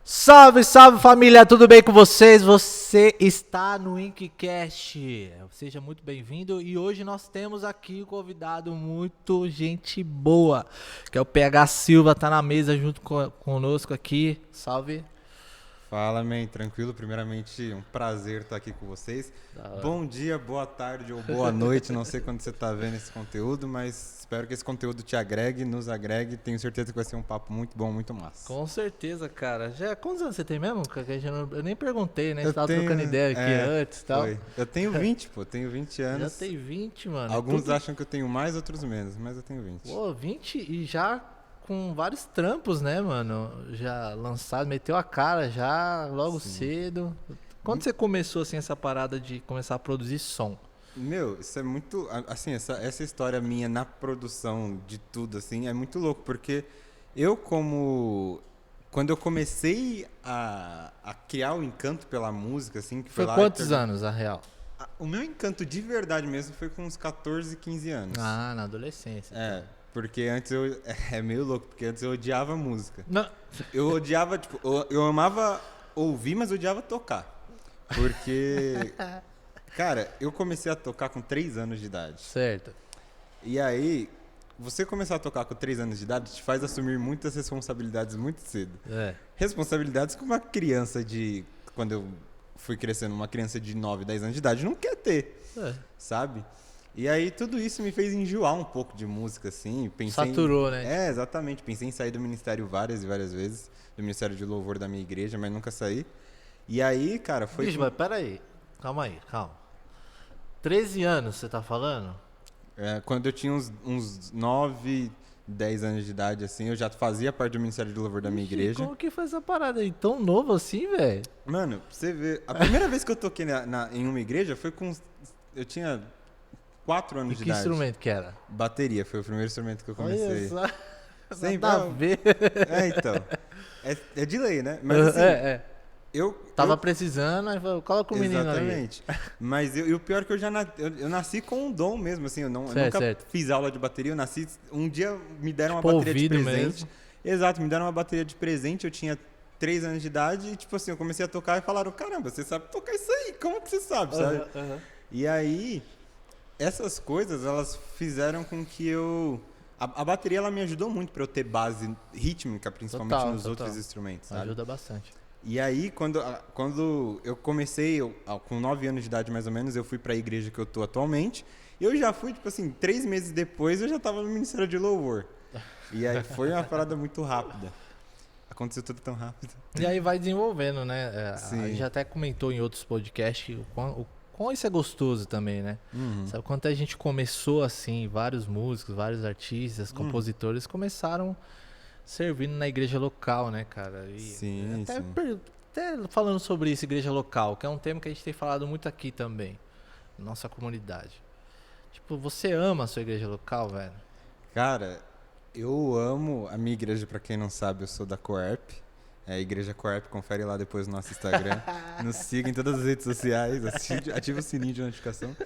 Salve, salve família, tudo bem com vocês? Você está no Incast. Seja muito bem-vindo e hoje nós temos aqui um convidado muito gente boa, que é o PH Silva, tá na mesa junto conosco aqui. Salve. Fala, man, tranquilo? Primeiramente, um prazer estar aqui com vocês. Bom dia, boa tarde ou boa noite, não sei quando você está vendo esse conteúdo, mas espero que esse conteúdo te agregue, nos agregue. Tenho certeza que vai ser um papo muito bom, muito massa. Com certeza, cara. Quantos anos você tem mesmo? Eu nem perguntei, né? Você tava trocando ideia aqui antes e tal. Foi. Eu tenho 20, tenho 20 anos. Já tem 20, mano. Alguns acham que eu tenho mais, outros menos, mas eu tenho 20. Pô, 20 e já com vários trampos, né, mano? Já lançado, meteu a cara já logo cedo. Quando você começou, assim, essa parada de começar a produzir som? Meu, isso é muito... Assim, essa história minha na produção de tudo, assim, é muito louco, porque quando eu comecei a criar o encanto pela música, assim... que Foi lá quantos anos, a real? O meu encanto de verdade mesmo foi com uns 14, 15 anos. Ah, na adolescência. É, porque antes eu... É meio louco, porque antes eu odiava música. Não. Eu odiava, tipo... Eu amava ouvir, mas eu odiava tocar. Porque... Cara, eu comecei a tocar com 3 anos de idade. Certo. E aí, você começar a tocar com 3 anos de idade te faz assumir muitas responsabilidades muito cedo. É. Responsabilidades que uma criança de... Quando eu fui crescendo, uma criança de 9, 10 anos de idade não quer ter, sabe? E aí, tudo isso me fez enjoar um pouco de música, assim. Saturou, né? É, exatamente. Pensei em sair do ministério várias e várias vezes. Do ministério de louvor da minha igreja, mas nunca saí. E aí, cara, foi... Bicho, mas peraí. Calma aí, calma. 13 anos, você tá falando? É, quando eu tinha uns 9, 10 anos de idade, assim, eu já fazia parte do ministério de louvor da minha igreja. Como que foi essa parada aí? Tão novo assim, velho? Mano, pra você ver, a primeira vez que eu toquei em uma igreja foi com... Eu tinha 4 anos E de que idade. instrumento que era? Bateria, foi o primeiro instrumento que eu comecei. Olha só. Sempre, Nada a ver. então. É de lei, né? Mas assim, Tava precisando, aí falou, coloca o menino aí. Exatamente. Mas e o pior é que eu nasci com um dom mesmo, assim, eu nunca fiz aula de bateria, eu nasci, um dia me deram tipo, uma bateria de presente. Mesmo. Exato, me deram uma bateria de presente, eu tinha 3 anos de idade e, tipo assim, eu comecei a tocar e falaram, caramba, você sabe tocar isso aí, como que você sabe, sabe? E aí, essas coisas, elas fizeram com que eu... A bateria, ela me ajudou muito pra eu ter base rítmica, principalmente nos outros instrumentos, sabe? Ajuda bastante. E aí, quando eu comecei, com 9 anos de idade mais ou menos, eu fui pra igreja que eu tô atualmente. E eu já fui, tipo assim, 3 meses depois eu já tava no Ministério de Louvor. E aí foi uma parada muito rápida. Aconteceu tudo tão rápido. E aí vai desenvolvendo, né? A gente já até comentou em outros podcasts o quão isso é gostoso também, né? Sabe, quando a gente começou assim, vários músicos, vários artistas, compositores começaram... servindo na igreja local, né, cara? E sim. Até falando sobre isso, igreja local, que é um tema que a gente tem falado muito aqui também, nossa comunidade. Tipo, você ama a sua igreja local, velho? Cara, eu amo a minha igreja, pra quem não sabe, eu sou da Coerp. É, Igreja Coerp, confere lá depois no nosso Instagram. Nos siga em todas as redes sociais, ativa o sininho de notificação.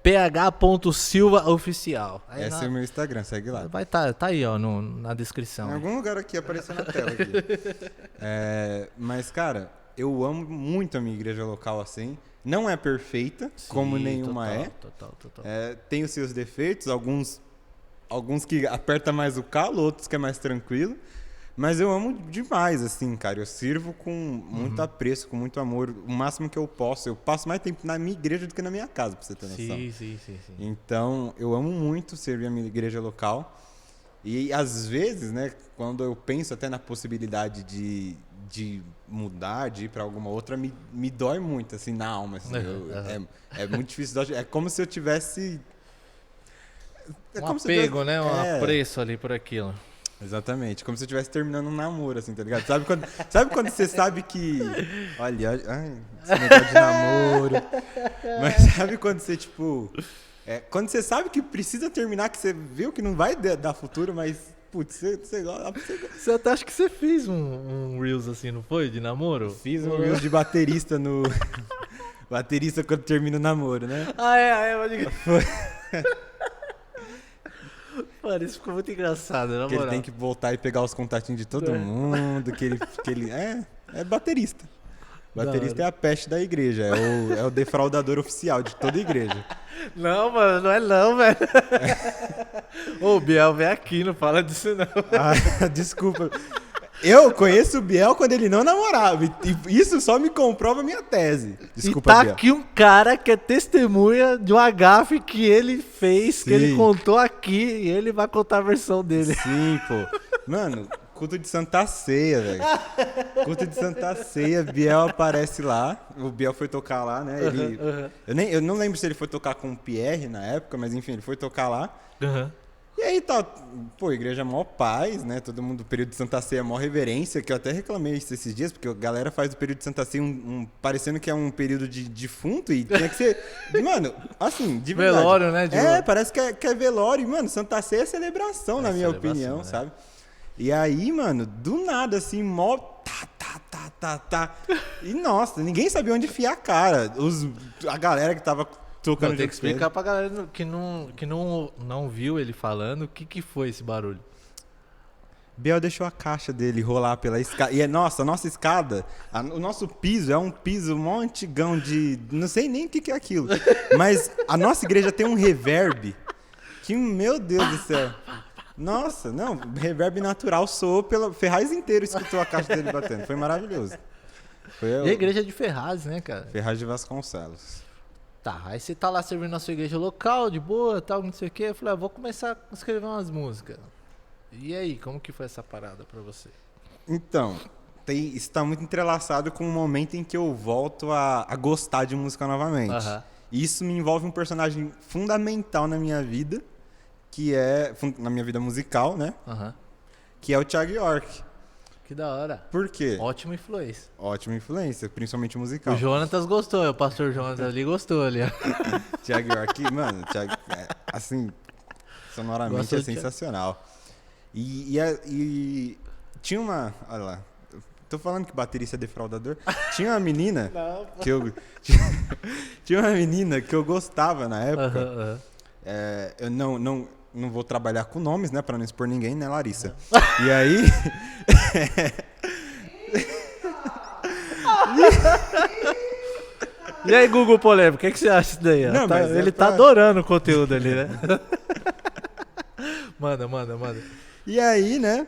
ph.silvaoficial. Esse é o meu Instagram, segue lá. Vai tá aí, ó, na descrição. Em algum lugar aqui, apareceu na tela aqui. Mas, cara, eu amo muito a minha igreja local, assim. Não é perfeita, Sim, como nenhuma total. Tem os seus defeitos, alguns que aperta mais o calo, outros que é mais tranquilo. Mas eu amo demais, assim, cara. Eu sirvo com muito apreço, com muito amor. O máximo que eu posso. Eu passo mais tempo na minha igreja do que na minha casa, pra você ter noção. Sim. Então, eu amo muito servir a minha igreja local. E, às vezes, né, quando eu penso até na possibilidade de mudar, de ir pra alguma outra, me dói muito, assim, na alma. Assim. É muito difícil. É como se eu tivesse... apego, né? Um apreço ali por aquilo. Exatamente, como se eu estivesse terminando um namoro, assim, tá ligado? Sabe quando você sabe que... Olha, esse negócio de namoro... Mas sabe quando você, tipo... quando você sabe que precisa terminar, que você viu que não vai dar futuro, mas... Putz, você gosta... Você até acha que você fez um Reels assim, não foi? De namoro? Fiz um Reels de baterista no... Baterista quando termina o namoro, né? Pode... Mano, isso ficou muito engraçado, na Que ele moral. tem que voltar e pegar os contatinhos de todo mundo, que ele é baterista. Baterista é a peste da igreja, é o defraudador oficial de toda igreja. Não, mano, não é não, velho. Ô, Biel, vem aqui, não fala disso não. Ah, desculpa. Eu conheço o Biel quando ele não namorava. E isso só me comprova a minha tese. Desculpa, e tá Biel. aqui um cara que é testemunha de uma gafe que ele fez, que ele Sim. contou aqui, e ele vai contar a versão dele. Sim, pô. Mano, culto de Santa Ceia, velho. Culto de Santa Ceia, Biel aparece lá. O Biel foi tocar lá, né? Ele, Eu não lembro se ele foi tocar com o Pierre na época, mas enfim, ele foi tocar lá. Aham. E aí tá, pô, igreja mó paz, né? Todo mundo, período de Santa Ceia, mó reverência, que eu até reclamei isso esses dias, porque a galera faz do período de Santa Ceia parecendo que é um período de defunto e tinha que ser, mano, assim, de verdade. Velório, né, Diogo? Parece que é velório, e, mano, Santa Ceia é celebração, na minha celebração, opinião, né? sabe? E aí, mano, do nada, assim, mó tá. E, nossa, ninguém sabia onde enfiar a cara. A galera que tava tocando Não, tem que junto com ele. explicar pra galera que não viu ele falando o que foi esse barulho. Biel deixou a caixa dele rolar pela escada. E nossa, a nossa escada, o nosso piso é um piso mó antigão de... Não sei nem o que é aquilo. Mas a nossa igreja tem um reverb que, meu Deus do céu. Nossa, não, reverb natural soou pela... Ferraz inteiro escutou a caixa dele batendo. Foi maravilhoso. Foi E a igreja é de Ferraz, né, cara? Ferraz de Vasconcelos. Tá, aí você tá lá servindo na sua igreja local, de boa, tal, não sei o quê. Eu falei, vou começar a escrever umas músicas. E aí, como que foi essa parada pra você? Então, isso tá muito entrelaçado com o momento em que eu volto a gostar de música novamente. Aham. E isso me envolve um personagem fundamental na minha vida, na minha vida musical, né? Aham. Que é o Thiago York. Que da hora. Por quê? Ótima influência. Ótima influência, principalmente musical. O Jonatas gostou, o pastor Jonatas ali gostou ali, ó. Thiago York, mano, assim, sonoramente Gosto é do Thiago. sensacional. E tinha uma... Olha lá. Tô falando que baterista é defraudador. Tinha uma menina que eu... Tinha uma menina que eu gostava na época. Aham. Eu não vou trabalhar com nomes, né? Pra não expor ninguém, né, Larissa? E aí... E aí, Google Polêmico, o que você acha disso daí? Ó? Não, mas ele tá pra- adorando o conteúdo ali, né? manda. E aí, né?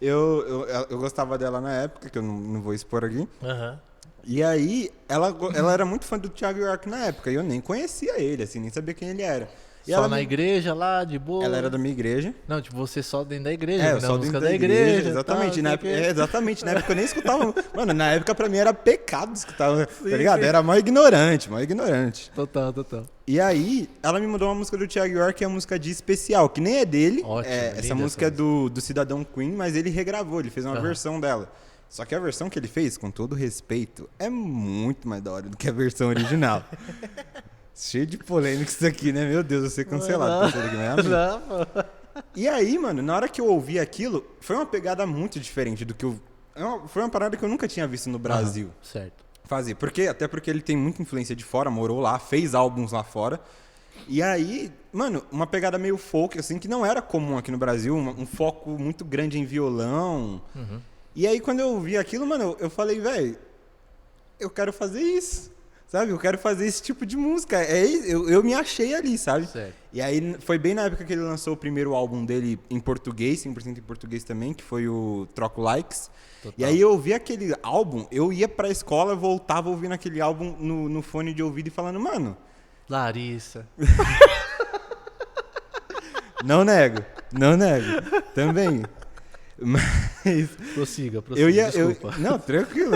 Eu gostava dela na época, que eu não vou expor aqui. Aham. E aí, ela era muito fã do Thiago York na época. E eu nem conhecia ele, assim, nem sabia quem ele era. E Só ela na igreja lá, de boa? Ela era da minha igreja. Não, tipo, você só dentro da igreja, Eu ouvindo a só música dentro da igreja. Exatamente, tal, na não época, sei o quê. exatamente, na época eu nem escutava. Mano, na época pra mim era pecado escutar, tá ligado? sim. Era mó ignorante. Total. E aí, ela me mandou uma música do Thiago York, que é a música de Especial, que nem é dele. Ótimo, Essa linda música é essa do Cidadão Queen, mas ele regravou, ele fez uma Aham. versão dela. Só que a versão que ele fez, com todo respeito, é muito mais da hora do que a versão original. Cheio de polêmica isso aqui, né? Meu Deus, eu sei cancelado. Não. por isso aqui, mas é Não, pô. E aí, mano, na hora que eu ouvi aquilo, foi uma pegada muito diferente do que eu... Foi uma parada que eu nunca tinha visto no Brasil Aham, certo. fazer. Até porque ele tem muita influência de fora, morou lá, fez álbuns lá fora. E aí, mano, uma pegada meio folk, assim, que não era comum aqui no Brasil, um foco muito grande em violão. Uhum. E aí, quando eu ouvi aquilo, mano, eu falei, velho, eu quero fazer isso, sabe? Eu quero fazer esse tipo de música. Eu me achei ali, sabe? Certo. E aí, foi bem na época que ele lançou o primeiro álbum dele em português, 100% em português também, que foi o Troco Likes. Total. E aí, eu ouvi aquele álbum, eu ia pra escola, voltava ouvindo aquele álbum no fone de ouvido e falando, mano, Larissa. não nego, também. Mas Prossiga, desculpa. não, tranquilo.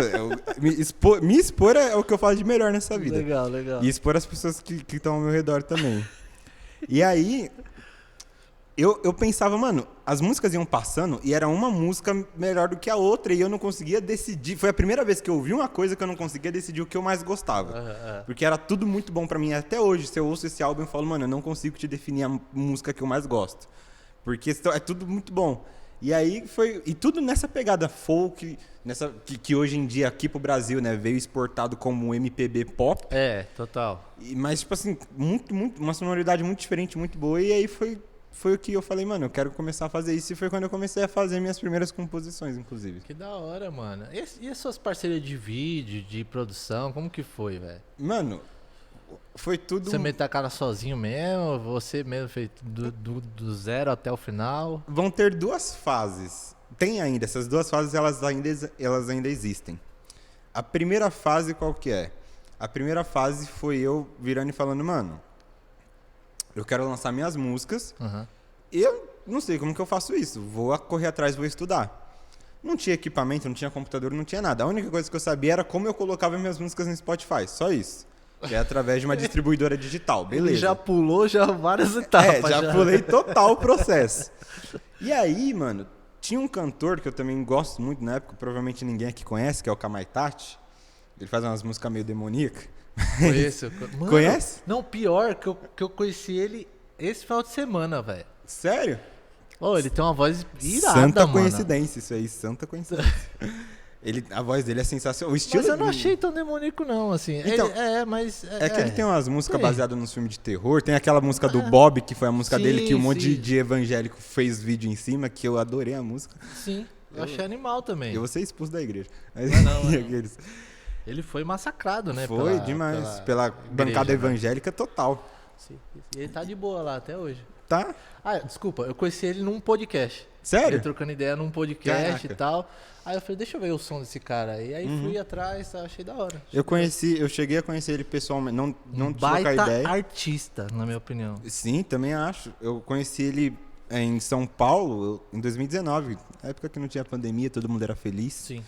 Me expor é o que eu faço de melhor nessa vida. Legal. E expor as pessoas que estão ao meu redor também. E aí, eu pensava, mano, as músicas iam passando e era uma música melhor do que a outra e eu não conseguia decidir. Foi a primeira vez que eu ouvi uma coisa que eu não conseguia decidir o que eu mais gostava. Porque era tudo muito bom pra mim. Até hoje, se eu ouço esse álbum, eu falo, mano, eu não consigo te definir a música que eu mais gosto. Porque é tudo muito bom. E aí foi. E tudo nessa pegada folk, que hoje em dia aqui pro Brasil, né, veio exportado como MPB pop. Total. Mas, tipo assim, uma sonoridade muito diferente, muito boa. E aí foi foi o que eu falei, mano, eu quero começar a fazer isso. E foi quando eu comecei a fazer minhas primeiras composições, inclusive. Que da hora, mano. E as suas parcerias de vídeo, de produção, como que foi, velho? Mano, foi tudo... Você meteu a cara sozinho mesmo? Você mesmo fez do zero até o final? Vão ter 2 fases. Tem ainda, essas 2 fases, elas ainda existem. A primeira fase, qual que é? A primeira fase foi eu virando e falando, mano, eu quero lançar minhas músicas. E eu não sei como que eu faço isso. Vou correr atrás, vou estudar. Não tinha equipamento, não tinha computador, não tinha nada. A única coisa que eu sabia era como eu colocava minhas músicas no Spotify. Só isso. Que é através de uma distribuidora digital. Beleza. Ele já pulou várias etapas. Já pulei total o processo. E aí, mano, tinha um cantor que eu também gosto muito na época, provavelmente ninguém aqui conhece, que é o Kamaitachi. Ele faz umas músicas meio demoníacas. Conheço. Mano, conhece? Não, pior que eu conheci ele esse final de semana, velho. Sério? Oh, ele tem uma voz irada, Santa mano. coincidência, isso aí, santa coincidência. A voz dele é sensacional. O estilo Mas eu não achei tão demoníaco, não, assim. Então, mas... É que ele tem umas músicas Sim. baseadas nos filmes de terror. Tem aquela música do Bob, que foi a música dele, que um monte sim. de evangélico fez vídeo em cima, que eu adorei a música. Sim, eu achei animal também. Eu vou ser expulso da igreja. Mas, Não. aqueles... Ele foi massacrado, né? Foi demais. Pela bancada igreja, né? evangélica total. Sim. E ele tá de boa lá até hoje. Tá? Ah, desculpa, eu conheci ele num podcast. Sério? Ele trocando ideia num podcast Caraca. e tal. Aí eu falei, deixa eu ver o som desse cara aí. Aí fui atrás, achei da hora. Eu cheguei a conhecer ele pessoalmente, não trocar Baita ideia. artista, na minha opinião. Sim, também acho. Eu conheci ele em São Paulo em 2019, na época que não tinha pandemia, todo mundo era feliz. Sim,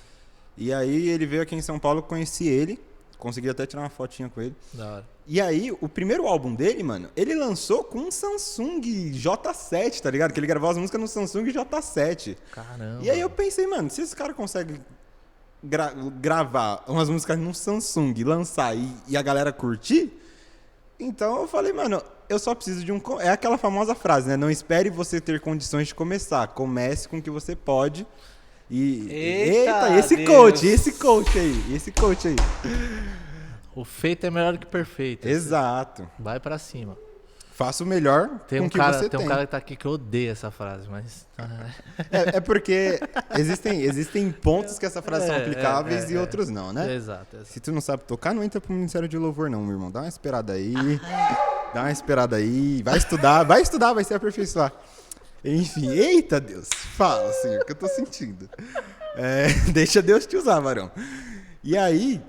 E aí ele veio aqui em São Paulo, eu conheci ele, consegui até tirar uma fotinha com ele. da hora. E aí, o primeiro álbum dele, mano, ele lançou com um Samsung J7, tá ligado? Que ele gravou as músicas no Samsung J7. Caramba. E aí eu pensei, mano, se esse cara consegue gravar umas músicas num Samsung, lançar e a galera curtir, então eu falei, mano, eu só preciso de um... É aquela famosa frase, né? Não espere você ter condições de começar. Comece com o que você pode. E... Eita, esse coach aí. O feito é melhor que perfeito. Exato. Vai pra cima. Faça o melhor Tem com um o que cara, você tem tem. um cara que tá aqui que odeia essa frase, mas... É porque existem pontos que essa frase são aplicáveis e outros não, né? Exato. Se tu não sabe tocar, não entra pro Ministério de Louvor não, meu irmão. Dá uma esperada aí. Vai estudar, vai se aperfeiçoar. Enfim, eita Deus. Fala, Senhor, que eu tô sentindo. Deixa Deus te usar, varão. E aí...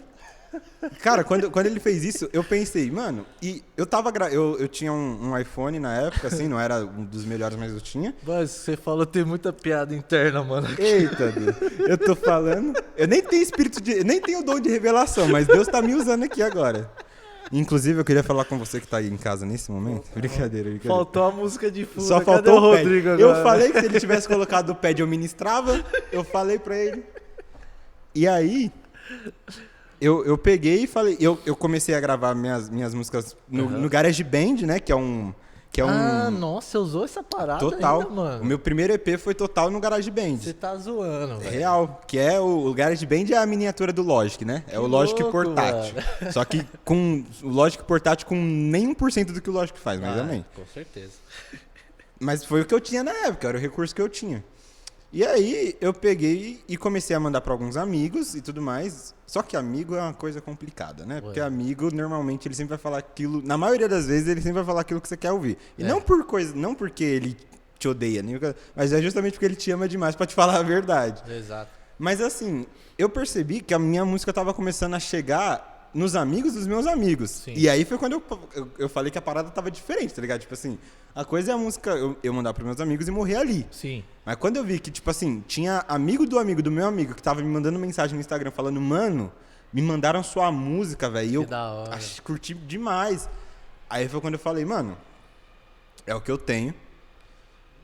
Cara, quando ele fez isso, eu pensei, mano, e eu tinha um iPhone na época, assim, não era um dos melhores, mas eu tinha. Mas você falou tem muita piada interna, mano. Eita, Deus, eu tô falando, eu nem tenho dom de revelação, mas Deus tá me usando aqui agora. Inclusive, eu queria falar com você que tá aí em casa nesse momento. Brincadeira. Faltou a música de fundo. Só Cadê faltou o Rodrigo pad. agora? Eu falei que se ele tivesse colocado o pad eu ministrava, eu falei pra ele. E aí... Eu peguei e falei... Eu comecei a gravar minhas músicas no GarageBand, né? Que é um... Nossa, você usou essa parada total. ainda, mano. O meu primeiro EP foi total no GarageBand. Você tá zoando, velho. Real. Que é o GarageBand é a miniatura do Logic, né? É o Logic louco, portátil. Só que com o Logic portátil com nem 1% do que o Logic faz, mas amém. Com certeza. Mas foi o que eu tinha na época, era o recurso que eu tinha. E aí eu peguei e comecei a mandar para alguns amigos e tudo mais. Só que amigo é uma coisa complicada, né? Porque amigo, normalmente, ele sempre vai falar aquilo... Na maioria das vezes, ele sempre vai falar aquilo que você quer ouvir. E não porque ele te odeia, mas é justamente porque ele te ama demais para te falar a verdade. Exato. Mas assim, eu percebi que a minha música tava começando a chegar nos amigos dos meus amigos. Sim. E aí foi quando eu falei que a parada tava diferente, tá ligado? Tipo assim, a coisa é a música eu mandar pros meus amigos e morrer ali. Sim. Mas quando eu vi que, tipo assim, tinha amigo do meu amigo que tava me mandando mensagem no Instagram falando, mano, me mandaram sua música, velho. E eu curti demais. Aí foi quando eu falei, mano, é o que eu tenho.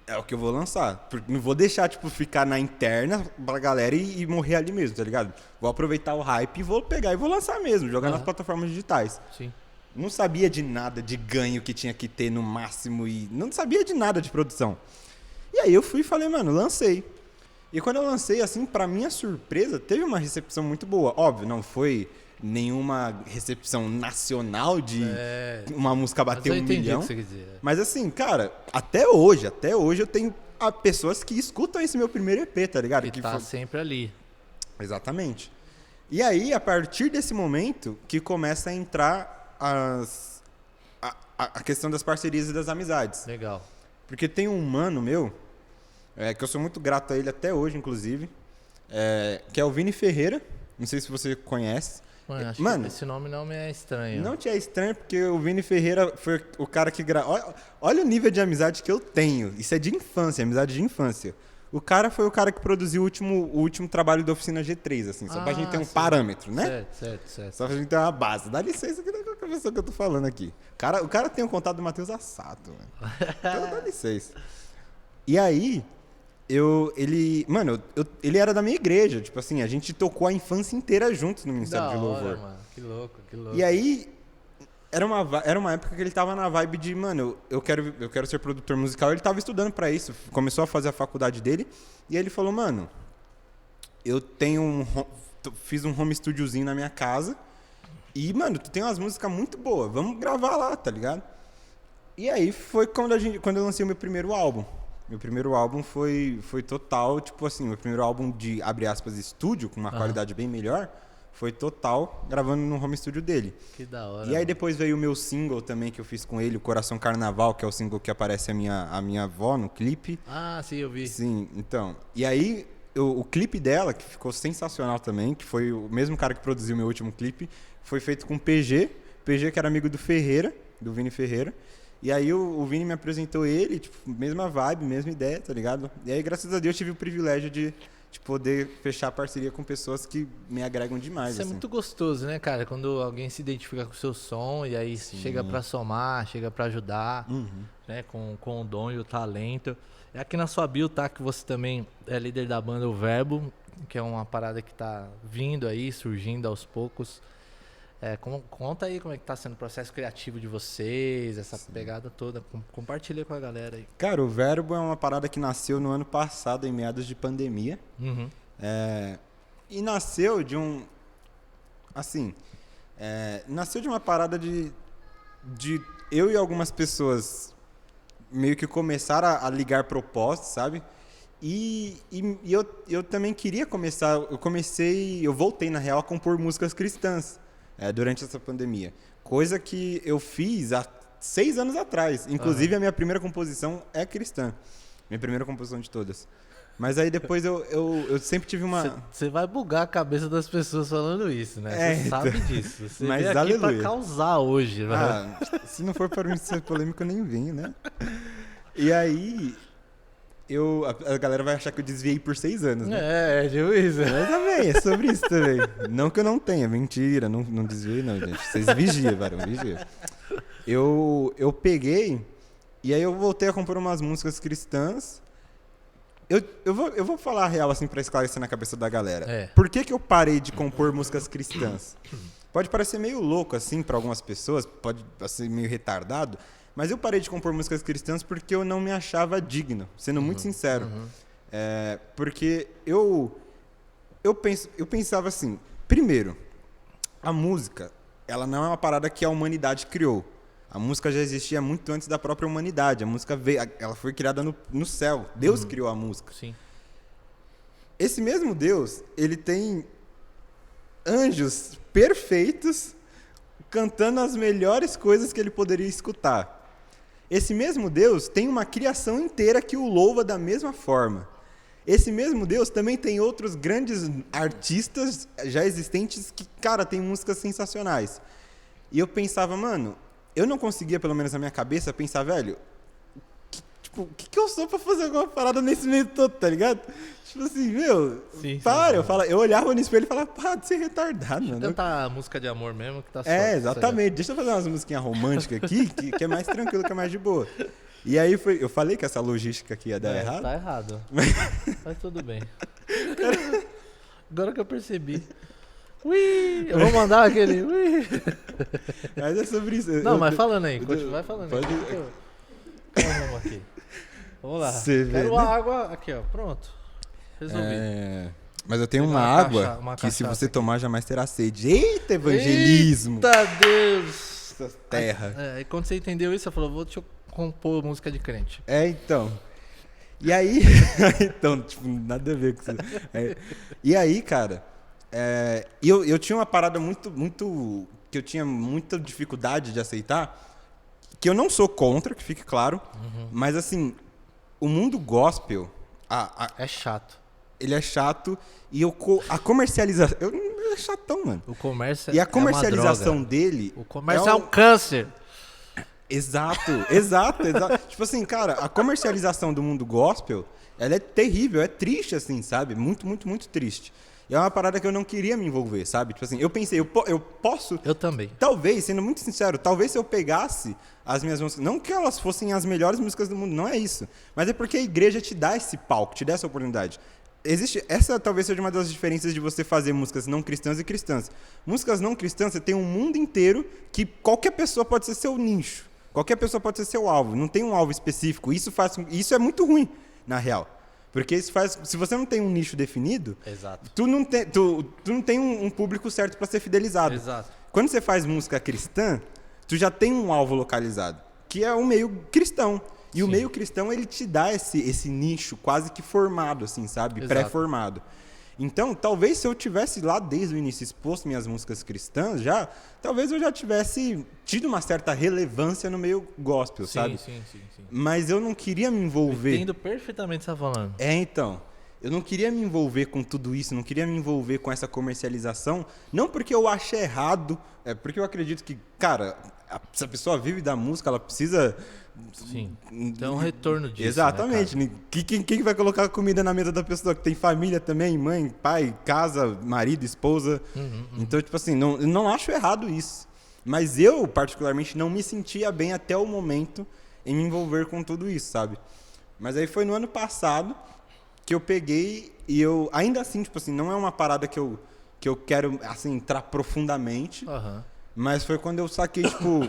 É o que eu vou lançar. Não vou deixar, tipo, ficar na interna pra galera e morrer ali mesmo, tá ligado? Vou aproveitar o hype e vou pegar e vou lançar mesmo, jogar nas plataformas digitais. Sim. Não sabia de nada de ganho que tinha que ter no máximo e não sabia de nada de produção. E aí eu fui e falei, mano, lancei. E quando eu lancei, assim, pra minha surpresa, teve uma recepção muito boa. Óbvio, não foi nenhuma recepção nacional de uma música bater Mas eu 1 entendi milhão. o que você quer dizer. Mas assim, cara, até hoje eu tenho pessoas que escutam esse meu primeiro EP, tá ligado? Que tá sempre ali. Exatamente. E aí, a partir desse momento, que começa a entrar a questão das parcerias e das amizades. Legal. Porque tem um mano meu, que eu sou muito grato a ele até hoje, inclusive, que é o Vini Ferreira. Não sei se você conhece. Mano, esse nome não me é estranho. Não te é estranho, porque o Vini Ferreira foi o cara que... Olha o nível de amizade que eu tenho. Isso é de infância, amizade de infância. O cara foi o cara que produziu o último trabalho da Oficina G3, assim, só pra gente ter um parâmetro, né? Certo. Só pra gente ter uma base. Dá licença que não é qualquer pessoa que eu tô falando aqui. O cara tem um contato do Matheus Assato, mano. Então dá licença. E aí, ele era da minha igreja, tipo assim, a gente tocou a infância inteira juntos no Ministério de Louvor. Mano. Que louco. E aí, era uma época que ele tava na vibe de, mano, eu quero ser produtor musical. Ele tava estudando pra isso, começou a fazer a faculdade dele. E aí ele falou, mano, eu fiz um home studiozinho na minha casa. E, mano, tu tem umas músicas muito boas, vamos gravar lá, tá ligado? E aí foi quando eu lancei o meu primeiro álbum. Meu primeiro álbum foi total, tipo assim, meu primeiro álbum de, abre aspas, estúdio, com uma qualidade bem melhor. Foi total gravando no home studio dele. Que da hora. E aí depois veio o meu single também que eu fiz com ele, o Coração Carnaval, que é o single que aparece a minha avó no clipe. Ah, sim, eu vi. Sim, então. E aí o clipe dela, que ficou sensacional também, que foi o mesmo cara que produziu o meu último clipe, foi feito com o PG que era amigo do Ferreira, do Vini Ferreira. E aí o Vini me apresentou ele, tipo, mesma vibe, mesma ideia, tá ligado? E aí, graças a Deus, eu tive o privilégio de poder fechar parceria com pessoas que me agregam demais. Isso assim. é muito gostoso, né, cara? Quando alguém se identifica com o seu som e aí chega pra somar, chega pra ajudar, né? Com o dom e o talento. É aqui na sua bio, tá? Que você também é líder da banda O Verbo, que é uma parada que tá vindo aí, surgindo aos poucos. Conta aí como é que tá sendo o processo criativo de vocês, essa pegada toda. Compartilha com a galera aí. Cara, o Verbo é uma parada que nasceu no ano passado, em meados de pandemia. E nasceu de um... Assim, nasceu de uma parada de eu e algumas pessoas meio que começaram a ligar propostas, sabe? E eu também queria começar... Eu voltei, na real, a compor músicas cristãs. Durante essa pandemia. Coisa que eu fiz há 6 anos atrás. Inclusive, a minha primeira composição é cristã. Minha primeira composição de todas. Mas aí depois eu sempre tive uma... Você vai bugar a cabeça das pessoas falando isso, né? Você sabe disso. Você mas veio aqui aleluia. pra causar hoje. Né? Se não for para mim ser polêmico, eu nem venho, né? E aí... A galera vai achar que eu desviei por 6 anos, né? Tipo isso. Mas também, é sobre isso também. Não que eu não tenha, mentira, não desviei não, gente. Vocês vigiam, varão, vigiam. Eu peguei, e aí eu voltei a compor umas músicas cristãs. Eu vou falar a real, assim, pra esclarecer na cabeça da galera. Por que eu parei de compor músicas cristãs? Pode parecer meio louco, assim, pra algumas pessoas, pode ser meio retardado, mas eu parei de compor músicas cristãs porque eu não me achava digno, sendo muito sincero. Porque eu pensava assim, primeiro, a música, ela não é uma parada que a humanidade criou. A música já existia muito antes da própria humanidade. A música ela foi criada no céu. Deus criou a música. Sim. Esse mesmo Deus, ele tem anjos perfeitos cantando as melhores coisas que ele poderia escutar. Esse mesmo Deus tem uma criação inteira que o louva da mesma forma. Esse mesmo Deus também tem outros grandes artistas já existentes que, cara, tem músicas sensacionais. E eu pensava, mano, eu não conseguia, pelo menos na minha cabeça, pensar, velho, o que eu sou pra fazer alguma parada nesse meio todo, tá ligado? Tipo assim, meu, eu olhava no espelho e falava, para de ser retardado, mano. Cantar música de amor mesmo que tá certo. Exatamente. Deixa eu fazer umas musiquinhas românticas aqui, que é mais tranquilo, que é mais de boa. E aí eu falei que essa logística aqui ia dar errado. Tá errado. Mas tudo bem. Agora que eu percebi. Ui! Eu vou mandar aquele. Ui! Mas é sobre isso. Não, mas falando aí, vai falando aí. Vamos aqui. Vamos lá. Quero água. Aqui, ó. Pronto. Resolvi. Mas eu tenho Pega uma uma água cacha- uma que se cachaça você aqui. tomar jamais terá sede. Eita, evangelismo! Eita Deus! Essa terra. E quando você entendeu isso, você falou, deixa eu compor música de crente. Então. E aí... então, tipo, nada a ver com isso. E aí, cara... eu tinha uma parada muito... que eu tinha muita dificuldade de aceitar, que eu não sou contra, que fique claro, mas assim, o mundo gospel... É chato. Ele é chato e a comercialização... é chatão, mano. O comércio E a é comercialização uma droga. dele... O comércio é um câncer. Exato. Tipo assim, cara, a comercialização do mundo gospel, ela é terrível, é triste, assim, sabe? Muito, muito, muito triste. E é uma parada que eu não queria me envolver, sabe? Tipo assim, eu pensei, eu posso... Eu também. Talvez, sendo muito sincero, talvez se eu pegasse as minhas músicas, não que elas fossem as melhores músicas do mundo, não é isso. Mas é porque a igreja te dá esse palco, te dá essa oportunidade. Essa talvez seja uma das diferenças de você fazer músicas não cristãs e cristãs. Músicas não cristãs, você tem um mundo inteiro que qualquer pessoa pode ser seu nicho. Qualquer pessoa pode ser seu alvo. Não tem um alvo específico. Isso é muito ruim, na real. Porque isso faz... Se você não tem um nicho definido, Exato. tu não tem um público certo para ser fidelizado. Exato. Quando você faz música cristã, tu já tem um alvo localizado, que é o meio cristão. E o meio cristão, ele te dá esse nicho quase que formado, assim, sabe? Exato. Pré-formado. Então, talvez se eu tivesse lá desde o início exposto minhas músicas cristãs, talvez eu já tivesse tido uma certa relevância no meio gospel, sabe? Sim. Mas eu não queria me envolver... Entendo perfeitamente o que você está falando. Então... Eu não queria me envolver com tudo isso, não queria me envolver com essa comercialização, não porque eu acho errado, é porque eu acredito que, cara, se a pessoa vive da música, ela precisa... Sim, tem um retorno disso. Exatamente. Né, quem vai colocar comida na mesa da pessoa que tem família também, mãe, pai, casa, marido, esposa? Então, tipo assim, eu não acho errado isso. Mas eu, particularmente, não me sentia bem até o momento em me envolver com tudo isso, sabe? Mas aí foi no ano passado... que eu peguei e eu... Ainda assim, tipo assim, não é uma parada que eu quero, assim, entrar profundamente. Mas foi quando eu saquei, tipo...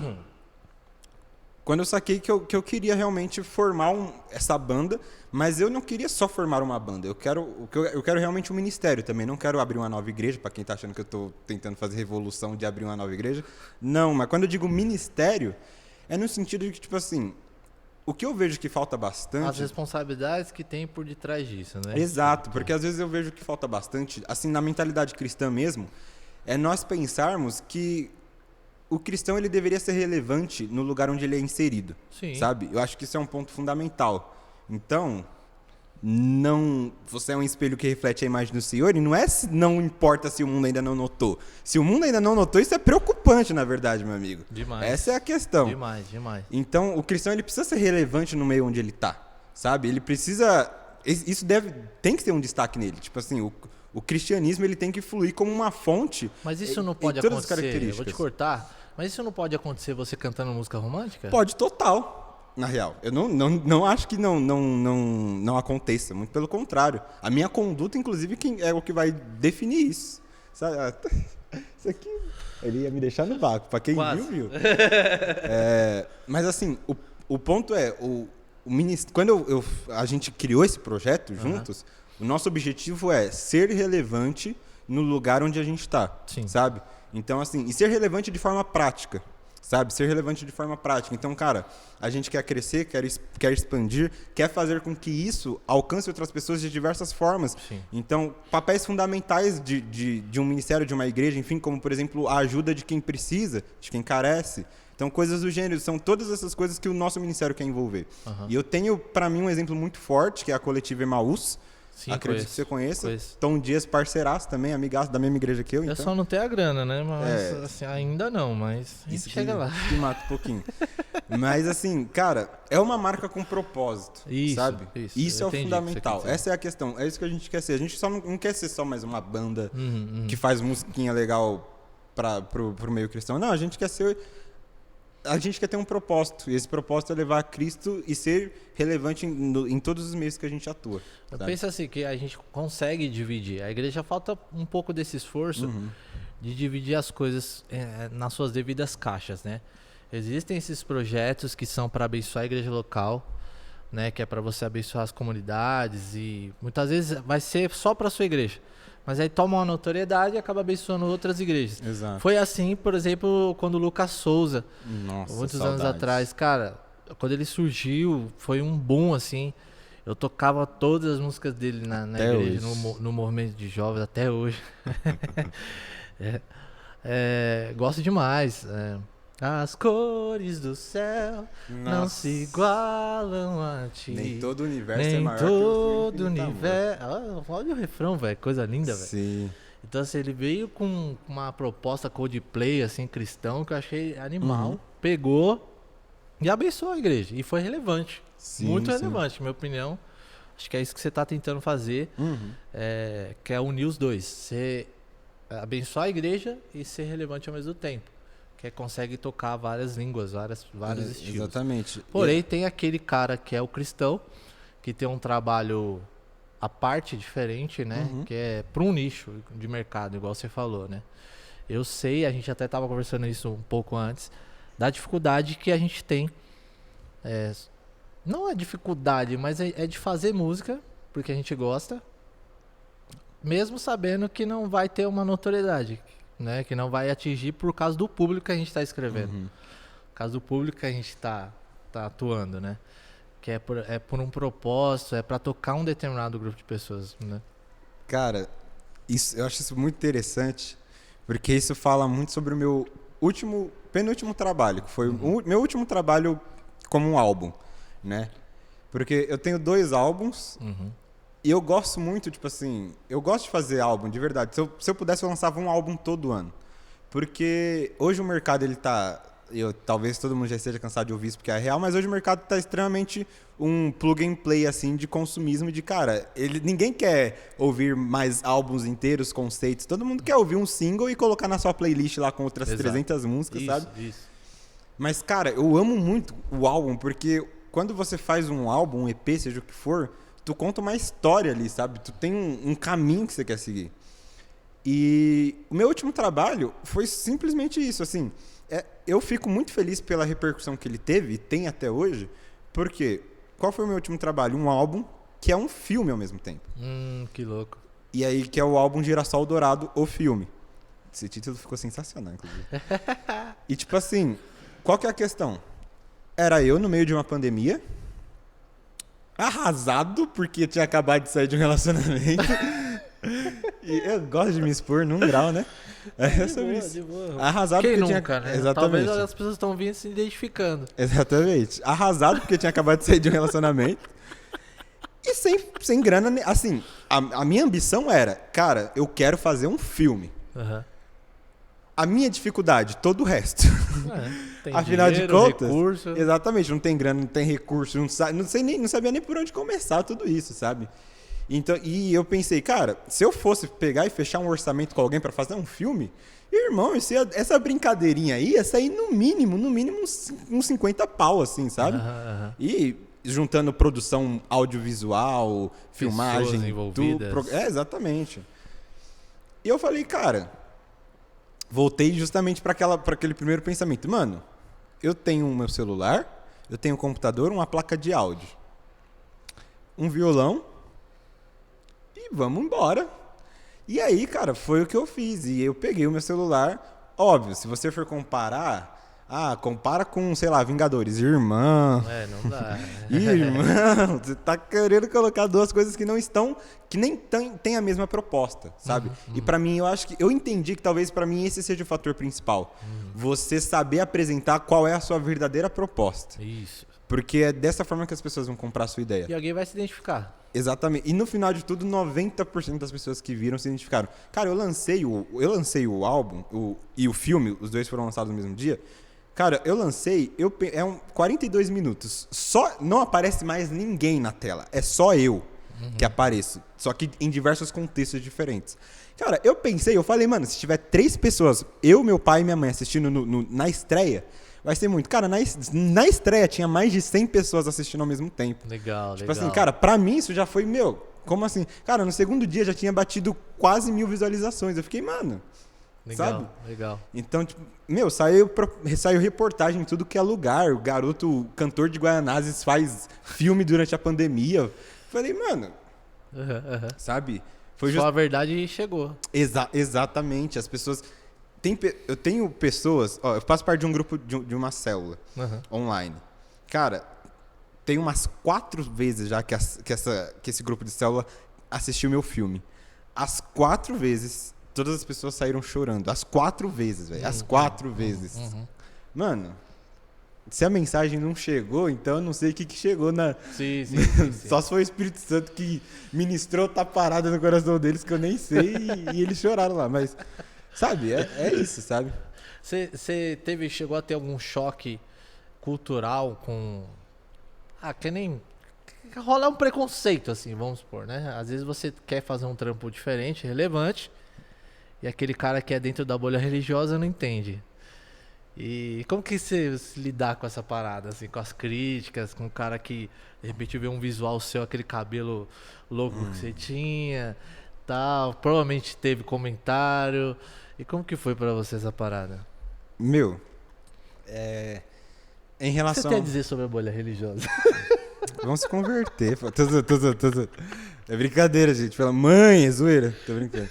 quando eu saquei que eu queria realmente formar essa banda, mas eu não queria só formar uma banda. Eu quero realmente um ministério também. Não quero abrir uma nova igreja, pra quem tá achando que eu tô tentando fazer revolução de abrir uma nova igreja. Não, mas quando eu digo ministério, é no sentido de que, tipo assim... O que eu vejo que falta bastante... As responsabilidades que tem por detrás disso, né? Exato, porque às vezes eu vejo que falta bastante, assim, na mentalidade cristã mesmo, é nós pensarmos que o cristão ele deveria ser relevante no lugar onde ele é inserido, sabe? Eu acho que isso é um ponto fundamental. Então, você é um espelho que reflete a imagem do Senhor, e não importa se o mundo ainda não notou. Se o mundo ainda não notou, isso é preocupante, na verdade, meu amigo. Demais. Essa é a questão. Demais. Então, o cristão ele precisa ser relevante no meio onde ele tá, sabe? Ele precisa... Isso tem que ter um destaque nele. Tipo assim, o cristianismo ele tem que fluir como uma fonte. Mas isso não pode acontecer, eu vou te cortar, mas isso não pode acontecer você cantando música romântica? Pode, total. Na real, eu não acho que não aconteça, muito pelo contrário. A minha conduta, inclusive, é o que vai definir isso. Sabe? Isso aqui, ele ia me deixar no vácuo, pra quem viu. Mas assim, o ponto é, quando a gente criou esse projeto juntos, o nosso objetivo é ser relevante no lugar onde a gente está, sabe? Então, assim, e ser relevante de forma prática. Sabe? Ser relevante de forma prática. Então, cara, a gente quer crescer, quer expandir, quer fazer com que isso alcance outras pessoas de diversas formas. Então, papéis fundamentais de um ministério, de uma igreja, enfim, como, por exemplo, a ajuda de quem precisa, de quem carece. Então, coisas do gênero. São todas essas coisas que o nosso ministério quer envolver. E eu tenho, para mim, um exemplo muito forte, que é a coletiva Emaús. Sim, acredito que você conheça. Tom Dias, parceiraço também, amigaço da mesma igreja que eu. Eu só não tenho a grana, né? Mas assim, ainda não, mas a gente chega lá. Que mata um pouquinho. Mas assim, cara, é uma marca com propósito, sabe? Isso é o fundamental. Essa é a questão. É isso que a gente quer ser. A gente só não quer ser só mais uma banda que faz musiquinha legal pro meio cristão. Não, a gente quer ter um propósito, e esse propósito é levar a Cristo e ser relevante em todos os meios que a gente atua. Eu penso assim, que a gente consegue dividir. A igreja falta um pouco desse esforço de dividir as coisas nas suas devidas caixas, né? Existem esses projetos que são para abençoar a igreja local, né? Que é para você abençoar as comunidades, e muitas vezes vai ser só para sua igreja. Mas aí toma uma notoriedade e acaba abençoando outras igrejas. Exato. Foi assim, por exemplo, quando o Lucas Souza, Nossa, muitos saudades. anos atrás, cara, quando ele surgiu, foi um boom, assim. Eu tocava todas as músicas dele na Até igreja, hoje. no movimento de jovens, até hoje. Gosto demais. As cores do céu não Nossa. se igualam a ti. Nem todo o universo é Nem maior que o todo infinito amor. universo. Olha o refrão, velho. Coisa linda, velho. Sim. Então, assim, ele veio com uma proposta Coldplay, assim, cristão, que eu achei animal. Uhum. Pegou e abençoou a igreja. E foi relevante. Sim, Muito sim. relevante, minha opinião. Acho que é isso que você está tentando fazer, Uhum. que é unir os dois. Você abençoar a igreja e ser relevante ao mesmo tempo. Que consegue tocar várias línguas, vários estilos. Exatamente. Porém, tem aquele cara que é o cristão, que tem um trabalho à parte, diferente, né? Uhum. Que é para um nicho de mercado, igual você falou, né? Eu sei, a gente até estava conversando isso um pouco antes, da dificuldade que a gente tem. Não é dificuldade, mas é de fazer música, porque a gente gosta, mesmo sabendo que não vai ter uma notoriedade, né? Que não vai atingir por causa do público que a gente está escrevendo. Uhum. Por causa do público que a gente tá atuando, né? Que é por um propósito, é para tocar um determinado grupo de pessoas, né? Cara, eu acho isso muito interessante, porque isso fala muito sobre o meu penúltimo trabalho, que foi o meu último trabalho como um álbum, né? Porque eu tenho 2 álbuns e eu gosto muito, tipo assim, eu gosto de fazer álbum, de verdade. Se eu pudesse, eu lançava um álbum todo ano. Porque hoje o mercado, ele tá... talvez todo mundo já esteja cansado de ouvir isso porque é real, mas hoje o mercado está extremamente um plug and play assim de consumismo de cara, ninguém quer ouvir mais álbuns inteiros, conceitos, todo mundo quer ouvir um single e colocar na sua playlist lá com outras Exato. 300 músicas, Isso, sabe? isso. Mas cara, eu amo muito o álbum porque quando você faz um álbum, um EP, seja o que for, tu conta uma história ali, sabe? Tu tem um caminho que você quer seguir. E o meu último trabalho foi simplesmente isso, assim. Eu fico muito feliz pela repercussão que ele teve, e tem até hoje, porque qual foi o meu último trabalho? Um álbum que é um filme ao mesmo tempo. Que louco. E aí, que é o álbum Girassol Dourado, o filme. Esse título ficou sensacional, inclusive. E tipo assim, qual que é a questão? Era eu no meio de uma pandemia, arrasado, porque tinha acabado de sair de um relacionamento. E eu gosto de me expor num grau, né? É sobre isso. De boa. Arrasado Quem porque nunca, tinha... né? Exatamente. Talvez as pessoas estão vindo se identificando. Exatamente. Arrasado porque tinha acabado de sair de um relacionamento. E sem grana, assim, a minha ambição era, cara, eu quero fazer um filme. A minha dificuldade, todo o resto. Tem Afinal dinheiro, de contas, recurso. exatamente, não tem grana, não tem recurso, não sabia nem por onde começar tudo isso, sabe? Então, e eu pensei, cara, se eu fosse pegar e fechar um orçamento com alguém pra fazer um filme, irmão, essa brincadeirinha aí ia sair no mínimo uns 50 pau, assim, sabe? E juntando produção audiovisual, filmagem, envolvidas. Exatamente. E eu falei, cara, voltei justamente para aquele primeiro pensamento. Mano, eu tenho o meu celular, eu tenho um computador, uma placa de áudio, um violão e vamos embora. E aí, cara, foi o que eu fiz. E eu peguei o meu celular. Óbvio, se você for comparar... compara com, sei lá, Vingadores. Irmão. Não dá. Irmão, você tá querendo colocar 2 coisas que não estão... Que nem tem a mesma proposta, sabe? E pra mim, eu entendi que talvez pra mim esse seja o fator principal. Você saber apresentar qual é a sua verdadeira proposta. Isso. Porque é dessa forma que as pessoas vão comprar a sua ideia. E alguém vai se identificar. Exatamente. E no final de tudo, 90% das pessoas que viram se identificaram. Cara, eu lancei o álbum e o filme, os 2 foram lançados no mesmo dia. Cara, eu lancei, 42 minutos. Só não aparece mais ninguém na tela. É só eu que apareço. Só que em diversos contextos diferentes. Cara, eu falei, mano, se tiver 3 pessoas, eu, meu pai e minha mãe assistindo na estreia, vai ser muito. Cara, na estreia tinha mais de 100 pessoas assistindo ao mesmo tempo. Legal, tipo assim, cara, pra mim isso já foi, como assim? Cara, no segundo dia já tinha batido quase 1000 visualizações. Eu fiquei, mano, sabe? Legal. Então, tipo, saiu reportagem em tudo que é lugar. O garoto, cantor de Guaianazes, faz filme durante a pandemia. Falei, mano, sabe? Só a verdade chegou. Exatamente. As pessoas... Eu tenho pessoas... Ó, eu faço parte de um grupo, de uma célula online. Cara, tem umas 4 vezes já que esse grupo de célula assistiu meu filme. As 4 vezes, todas as pessoas saíram chorando. As 4 vezes, velho. As 4 vezes. Mano, se a mensagem não chegou, então eu não sei o que chegou na... Sim. Só se foi o Espírito Santo que ministrou outra parada no coração deles que eu nem sei e eles choraram lá. Mas, sabe, é isso, sabe? Você chegou a ter algum choque cultural com... que nem... Rola um preconceito, assim, vamos supor, né? Às vezes você quer fazer um trampo diferente, relevante, e aquele cara que é dentro da bolha religiosa não entende. E como que você lidar com essa parada, assim, com as críticas, com o cara que de repente vê um visual seu, aquele cabelo louco que você tinha, tal, provavelmente teve comentário. E como que foi pra você essa parada? Meu, em relação... O que você tem a dizer sobre a bolha religiosa? Vamos se converter. É brincadeira, gente. Fala, mãe, é zoeira. Tô brincando.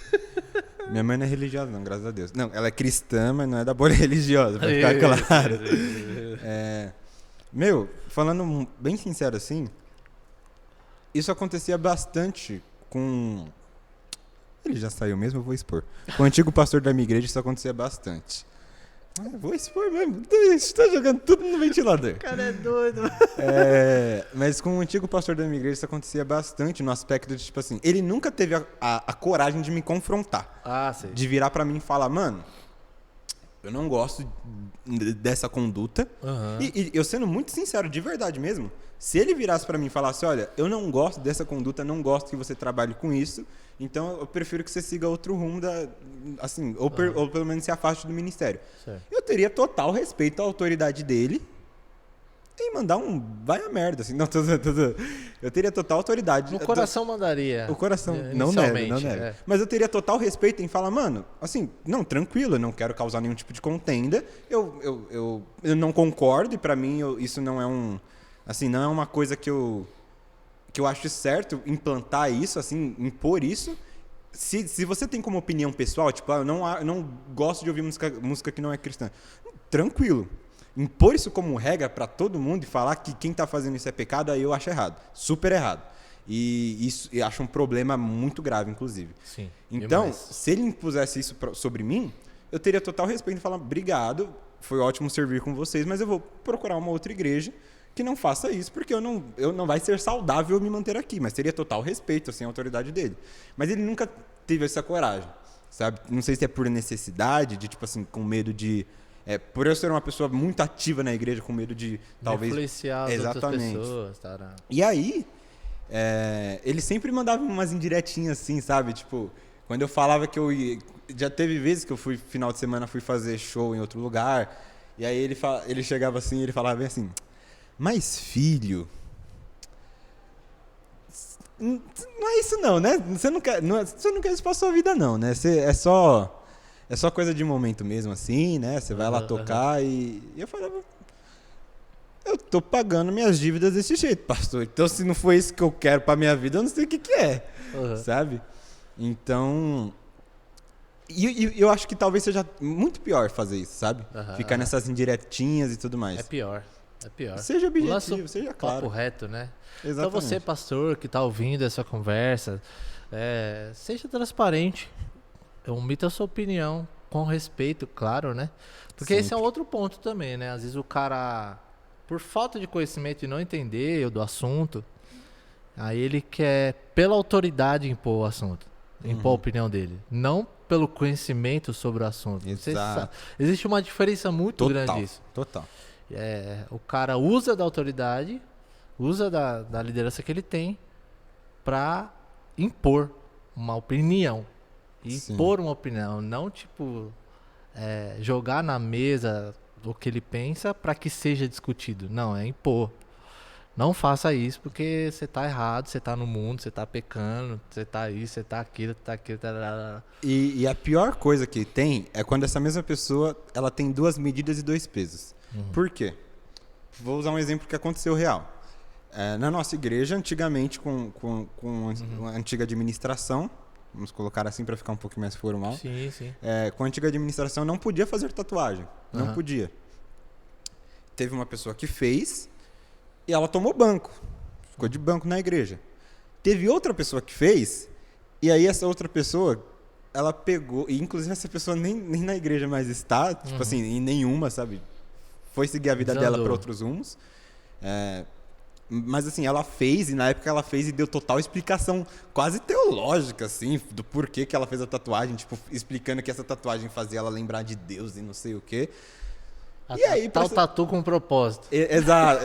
Minha mãe não é religiosa, não, graças a Deus. Não, ela é cristã, mas não é da bolha religiosa, pra ficar claro. Meu, falando bem sincero assim, isso acontecia bastante com... Ele já saiu mesmo, eu vou expor. Com o antigo pastor da minha igreja, isso acontecia bastante. Vou expor mesmo. Você tá jogando tudo no ventilador. O cara é doido. Mas com o antigo pastor da minha igreja, isso acontecia bastante no aspecto de, tipo assim, ele nunca teve a coragem de me confrontar. Sei. De virar pra mim e falar, mano, eu não gosto dessa conduta. E eu sendo muito sincero, de verdade mesmo, se ele virasse pra mim e falasse, olha, eu não gosto dessa conduta, não gosto que você trabalhe com isso, então eu prefiro que você siga outro rumo, ou pelo menos se afaste do ministério. Certo. Eu teria total respeito à autoridade dele e mandar vai a merda, assim. Não, eu teria total autoridade. No coração mandaria. O coração, não neve. Mas eu teria total respeito em falar, mano, assim, não, tranquilo, eu não quero causar nenhum tipo de contenda, eu não concordo e pra mim isso não é não é uma coisa que eu acho certo implantar isso, assim, impor isso. Se você tem como opinião pessoal, tipo, eu não gosto de ouvir música que não é cristã, tranquilo. Impor isso como regra pra todo mundo e falar que quem tá fazendo isso é pecado, aí eu acho errado. Super errado. E isso eu acho um problema muito grave, inclusive. Sim. Então, se ele impusesse isso sobre mim, eu teria total respeito e falar, obrigado, foi ótimo servir com vocês, mas eu vou procurar uma outra igreja que não faça isso, porque eu não vai ser saudável me manter aqui, mas teria total respeito, assim, à autoridade dele. Mas ele nunca teve essa coragem, sabe? Não sei se é por necessidade, de, tipo assim, com medo de... por eu ser uma pessoa muito ativa na igreja, com medo de, talvez... influenciar as outras pessoas. E aí, ele sempre mandava umas indiretinhas, assim, sabe? Tipo, quando eu falava que eu ia... Já teve vezes que eu final de semana, fui fazer show em outro lugar, e aí ele chegava assim, ele falava bem assim... Mas, filho, não é isso não, né? Você não quer isso pra sua vida não, né? É só coisa de momento mesmo, assim, né? Você vai lá tocar e eu falava, eu tô pagando minhas dívidas desse jeito, pastor. Então, se não for isso que eu quero pra minha vida, eu não sei o que é, sabe? Então... E eu acho que talvez seja muito pior fazer isso, sabe? Ficar nessas indiretinhas e tudo mais. É pior. Seja objetivo, seja claro. Papo reto, né? Exatamente. Então você, pastor, que tá ouvindo essa conversa, seja transparente. Omita a sua opinião com respeito, claro, né? Porque esse é um outro ponto também, né? Às vezes o cara, por falta de conhecimento e não entender do assunto, aí ele quer, pela autoridade, impor o assunto. Impor a opinião dele. Não pelo conhecimento sobre o assunto. Existe uma diferença muito grande nisso. Total. O cara usa da autoridade, usa da liderança que ele tem pra impor uma opinião. Impor uma opinião, não tipo jogar na mesa o que ele pensa pra que seja discutido. Não, é impor. Não faça isso porque você tá errado, você tá no mundo, você tá pecando, você tá isso, você tá aquilo, E a pior coisa que tem é quando essa mesma pessoa ela tem 2 medidas e 2 pesos. Por quê? Vou usar um exemplo que aconteceu real. Na nossa igreja, antigamente, com a antiga administração, vamos colocar assim para ficar um pouco mais formal. Sim, sim. Com a antiga administração não podia fazer tatuagem, não Aham. podia. Teve uma pessoa que fez e ela tomou banco, ficou de banco na igreja. Teve outra pessoa que fez e aí essa outra pessoa, ela pegou, e inclusive essa pessoa nem na igreja mais está, tipo assim, em nenhuma, sabe? Foi seguir a vida dela Desandou. para outros rumos. Mas assim, ela fez, e na época ela fez e deu total explicação quase teológica, assim, do porquê que ela fez a tatuagem, tipo, explicando que essa tatuagem fazia ela lembrar de Deus e não sei o quê. E aí, Tal tatu com propósito. Exato.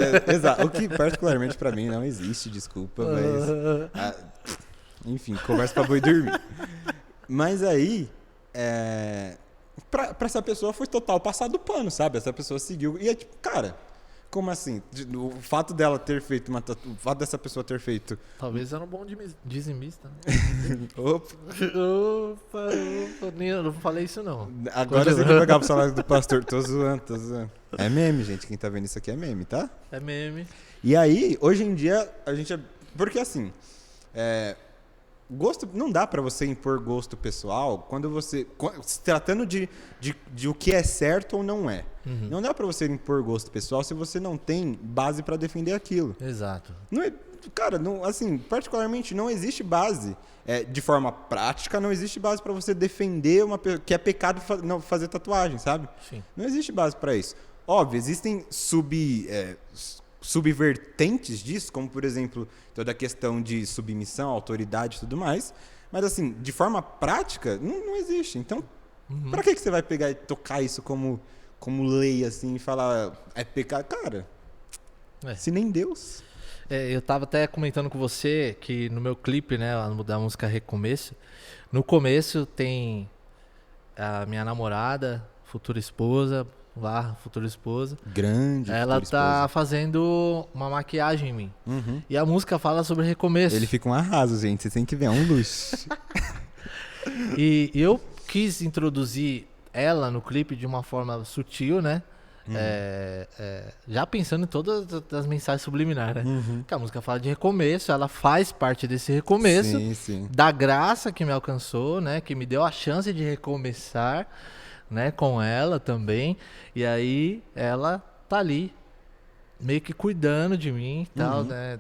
O que particularmente pra mim não existe, desculpa, mas... enfim, conversa pra boi dormir. Mas aí, pra essa pessoa foi total passar do pano, sabe? Essa pessoa seguiu. E é tipo, cara, como assim? O fato dela ter feito uma tatu... O fato dessa pessoa ter feito... Talvez era um bom dizimista, né? Opa, Opa, eu não falei isso não. agora você vai jogar pro salário do pastor. Tô zoando. É meme, gente. Quem tá vendo isso aqui é meme, tá? É meme. E aí, hoje em dia, a gente... Porque assim... Gosto, não dá pra você impor gosto pessoal quando você... Se tratando de o que é certo ou não é. Uhum. Não dá pra você impor gosto pessoal se você não tem base pra defender aquilo. Exato. Não é, cara, não, assim, particularmente não existe base. De forma prática, não existe base pra você defender que é pecado não fazer tatuagem, sabe? Sim. Não existe base pra isso. Óbvio, existem subvertentes disso, como, por exemplo, toda a questão de submissão, autoridade e tudo mais. Mas, assim, de forma prática, não existe. Então, pra que você vai pegar e tocar isso como lei, assim, e falar é pecado? Cara, se nem Deus... Eu tava até comentando com você que no meu clipe, né, da música Recomeço, no começo tem a minha namorada, futura esposa, Grande. ela futura tá esposa. fazendo uma maquiagem em mim. Uhum. E a música fala sobre recomeço. Ele fica um arraso, gente. Vocês têm que ver, é um luxo. E eu quis introduzir ela no clipe de uma forma sutil, né? Já pensando em todas as mensagens subliminares, né? Que a música fala de recomeço, ela faz parte desse recomeço, Sim. da graça que me alcançou, né? Que me deu a chance de recomeçar, né? Com ela também. E aí ela tá ali, meio que cuidando de mim e tal, né?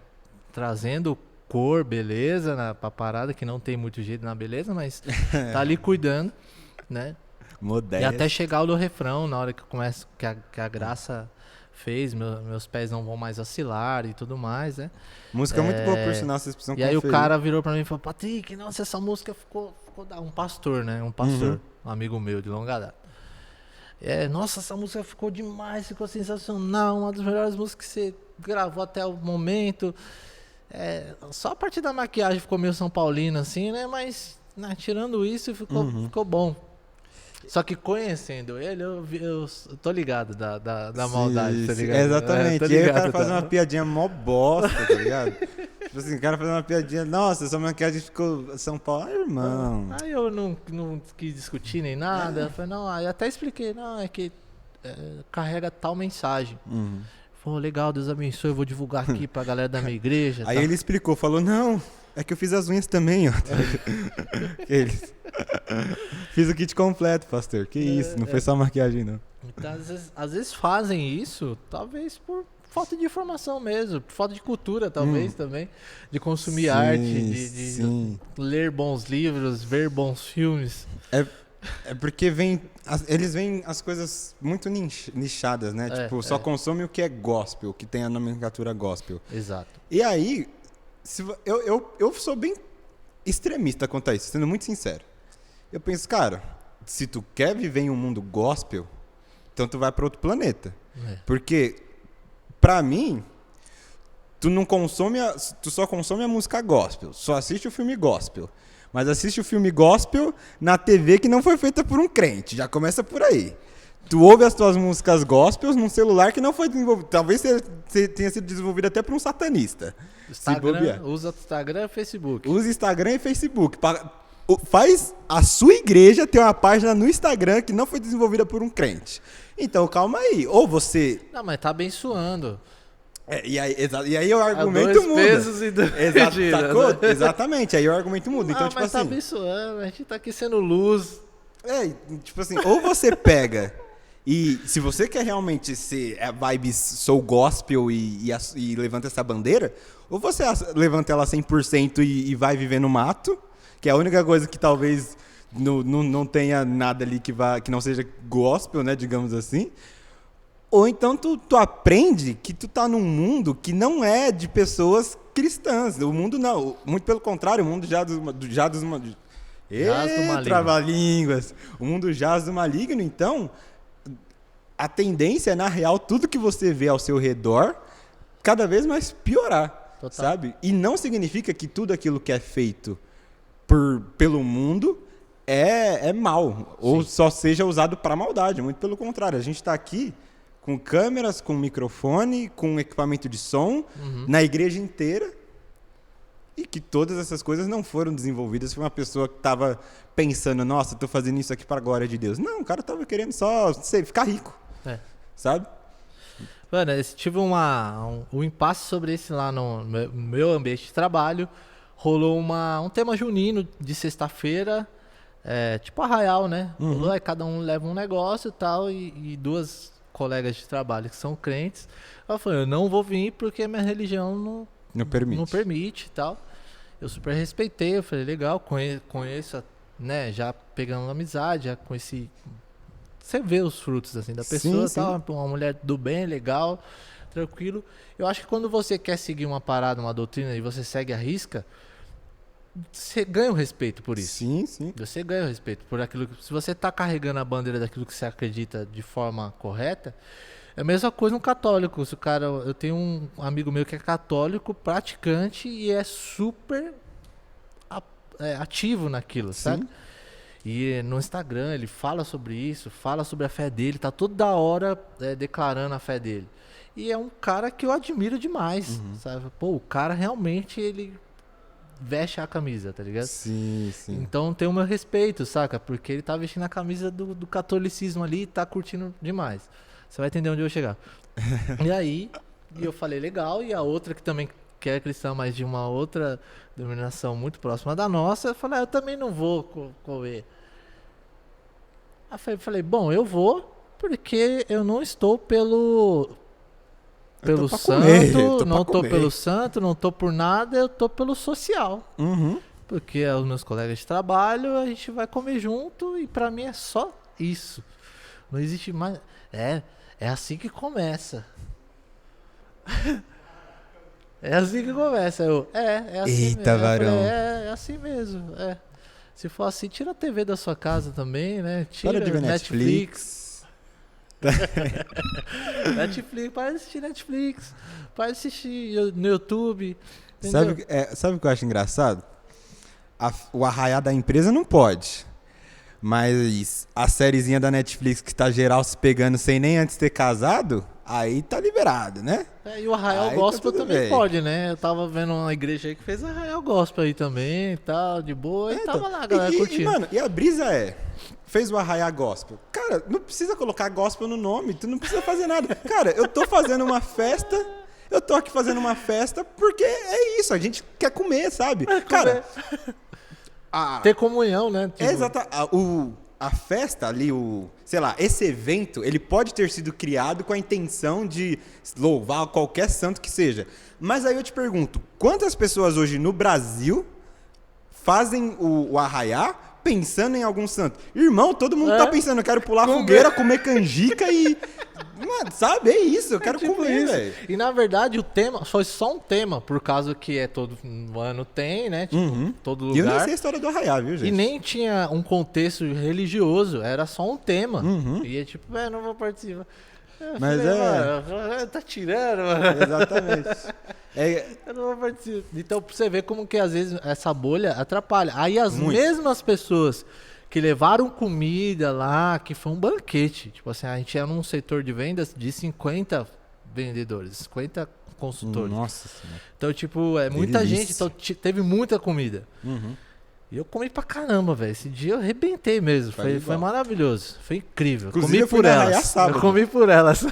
Trazendo cor, beleza pra parada, que não tem muito jeito na beleza, mas tá ali cuidando, né? Modéstia. E até chegar no refrão, na hora que começa, que a graça fez, meus pés não vão mais vacilar e tudo mais, né? Música muito boa, por sinal, vocês precisam E aí o conferir. cara virou pra mim e falou, Patrick, nossa, essa música ficou um pastor, né? Um pastor, um amigo meu de longa data. Nossa, essa música ficou demais, ficou sensacional, uma das melhores músicas que você gravou até o momento. Só a parte da maquiagem ficou meio São Paulino, assim, né? Mas, né, tirando isso, ficou bom. Só que conhecendo ele, eu tô ligado da maldade, tá ligado? Exatamente. Tô E aí o ligado, cara faz tá? uma piadinha mó bosta, tá ligado? Tipo assim, o cara faz uma piadinha, nossa, essa maquiagem ficou São Paulo. Ah, irmão. Aí eu não quis discutir nem nada. Eu falei, não, aí até expliquei, não, é que carrega tal mensagem. Falou, legal, Deus abençoe, eu vou divulgar aqui pra galera da minha igreja. Aí tá? ele explicou, falou, não, é que eu fiz as unhas também, ó. Eles. Fiz o kit completo, pastor. Que isso, não foi só maquiagem, não. Então, às vezes fazem isso, talvez por falta de informação mesmo, por falta de cultura, talvez, também. De consumir arte, de ler bons livros, ver bons filmes. É porque eles veem as coisas muito nichadas, né? Tipo, só consome o que é gospel, o que tem a nomenclatura gospel. Exato. E aí, eu sou bem extremista quanto a isso, sendo muito sincero. Eu penso, cara, se tu quer viver em um mundo gospel, então tu vai para outro planeta. Porque, pra mim, tu só consome a música gospel, só assiste o filme gospel. Mas assiste o filme gospel na TV que não foi feita por um crente. Já começa por aí. Tu ouve as tuas músicas gospels num celular que não foi desenvolvido. Talvez tenha sido desenvolvido até por um satanista. Usa Instagram e Facebook. Usa Instagram e Facebook. Faz a sua igreja ter uma página no Instagram que não foi desenvolvida por um crente. Então, calma aí. Ou você... Não, mas tá abençoando. E aí o argumento dois muda. pesos e duas medidas, Sacou? né? Exatamente, aí o argumento muda. Então, tipo mas tá assim... abençoando, a gente tá aqui sendo luz. Tipo assim, ou você pega e se você quer realmente ser a vibe sou gospel e levanta essa bandeira, ou você levanta ela 100% e vai viver no mato, que é a única coisa que talvez não tenha nada ali que não seja gospel, né, digamos assim. Ou então tu aprende que tu tá num mundo que não é de pessoas cristãs. O mundo não, muito pelo contrário, o mundo jaz do maligno. Trava-línguas. O mundo jaz do maligno, então a tendência é, na real, tudo que você vê ao seu redor cada vez mais piorar, Total. sabe? E não significa que tudo aquilo que é feito pelo mundo é mal, ou só seja usado para maldade. Muito pelo contrário, a gente está aqui com câmeras, com microfone, com equipamento de som, na igreja inteira, e que todas essas coisas não foram desenvolvidas por uma pessoa que estava pensando, nossa, estou fazendo isso aqui para a glória de Deus. Não, o cara estava querendo só ficar rico, sabe? Mano, eu tive um impasse sobre isso lá no meu ambiente de trabalho. Rolou um tema junino de sexta-feira, tipo arraial, né? Rolou, aí cada um leva um negócio e tal, e duas colegas de trabalho que são crentes. Ela falou, eu não vou vir porque minha religião não permite e tal. Eu super respeitei, eu falei, legal, conheço, né, já pegando amizade, já conheci... Você vê os frutos, assim, da pessoa, sim. Tal, uma mulher do bem, legal, tranquilo. Eu acho que quando você quer seguir uma parada, uma doutrina, e você segue a risca, você ganha o respeito por isso. Sim. Você ganha o respeito por aquilo que... Se você tá carregando a bandeira daquilo que você acredita de forma correta, é a mesma coisa um católico. Se o cara, eu tenho um amigo meu que é católico, praticante, e é super ativo naquilo, sabe? E no Instagram ele fala sobre isso, fala sobre a fé dele, tá toda hora declarando a fé dele. E é um cara que eu admiro demais, sabe? Pô, o cara realmente, ele veste a camisa, tá ligado? Sim. Então tem o meu respeito, saca? Porque ele tá vestindo a camisa do catolicismo ali e tá curtindo demais. Você vai entender onde eu vou chegar. E aí, eu falei, legal. E a outra que também que é cristã, mas de uma outra denominação muito próxima da nossa, eu falei, eu também não vou comer. Aí eu falei, bom, eu vou porque eu não estou pelo santo, não tô pelo santo, não tô por nada, eu tô pelo social. Porque os meus colegas de trabalho, a gente vai comer junto e pra mim é só isso. Não existe mais... É assim que começa. É assim que começa. É assim Eita, mesmo. varão. É assim mesmo. Se for assim, tira a TV da sua casa também, né? Tira para de ver Netflix. Netflix, para de assistir Netflix. Para de assistir no YouTube. Sabe o que eu acho engraçado? O arraiá da empresa não pode. Mas a sériezinha da Netflix que tá geral se pegando sem nem antes ter casado, aí tá liberado, né? E o Arraial Gospel também pode, né? Eu tava vendo uma igreja aí que fez Arraial Gospel aí também e tal, de boa, e tava lá, a galera curtindo. Mano, e a brisa fez o Arraiá Gospel. Cara, não precisa colocar gospel no nome, tu não precisa fazer nada. Cara, eu tô fazendo uma festa, eu tô aqui fazendo uma festa porque é isso, a gente quer comer, sabe? Cara... ter comunhão, né? Tipo... Exato. A festa ali, sei lá, esse evento, ele pode ter sido criado com a intenção de louvar qualquer santo que seja. Mas aí eu te pergunto, quantas pessoas hoje no Brasil fazem o arraiá pensando em algum santo? Irmão, todo mundo tá pensando, eu quero pular fogueira, comer canjica e... Mano, sabe? É isso, eu quero tipo comer, velho. E na verdade o tema foi só um tema, por causa que todo ano tem, né? Tipo, todo lugar. E eu nem sei a história do arraiá, viu, gente? E nem tinha um contexto religioso, era só um tema. E é tipo, não vou participar. Mas mano, tá tirando, mano. Exatamente. Eu não vou participar. Então, pra você ver como que às vezes essa bolha atrapalha. Aí as mesmas pessoas que levaram comida lá, que foi um banquete. Tipo assim, a gente era num setor de vendas de 50 vendedores, 50 consultores. Nossa Senhora. Então, tipo, muita gente, então teve muita comida. E eu comi pra caramba, velho. Esse dia eu arrebentei mesmo. Foi maravilhoso. Foi incrível. Inclusive, comi por elas. Eu comi por elas.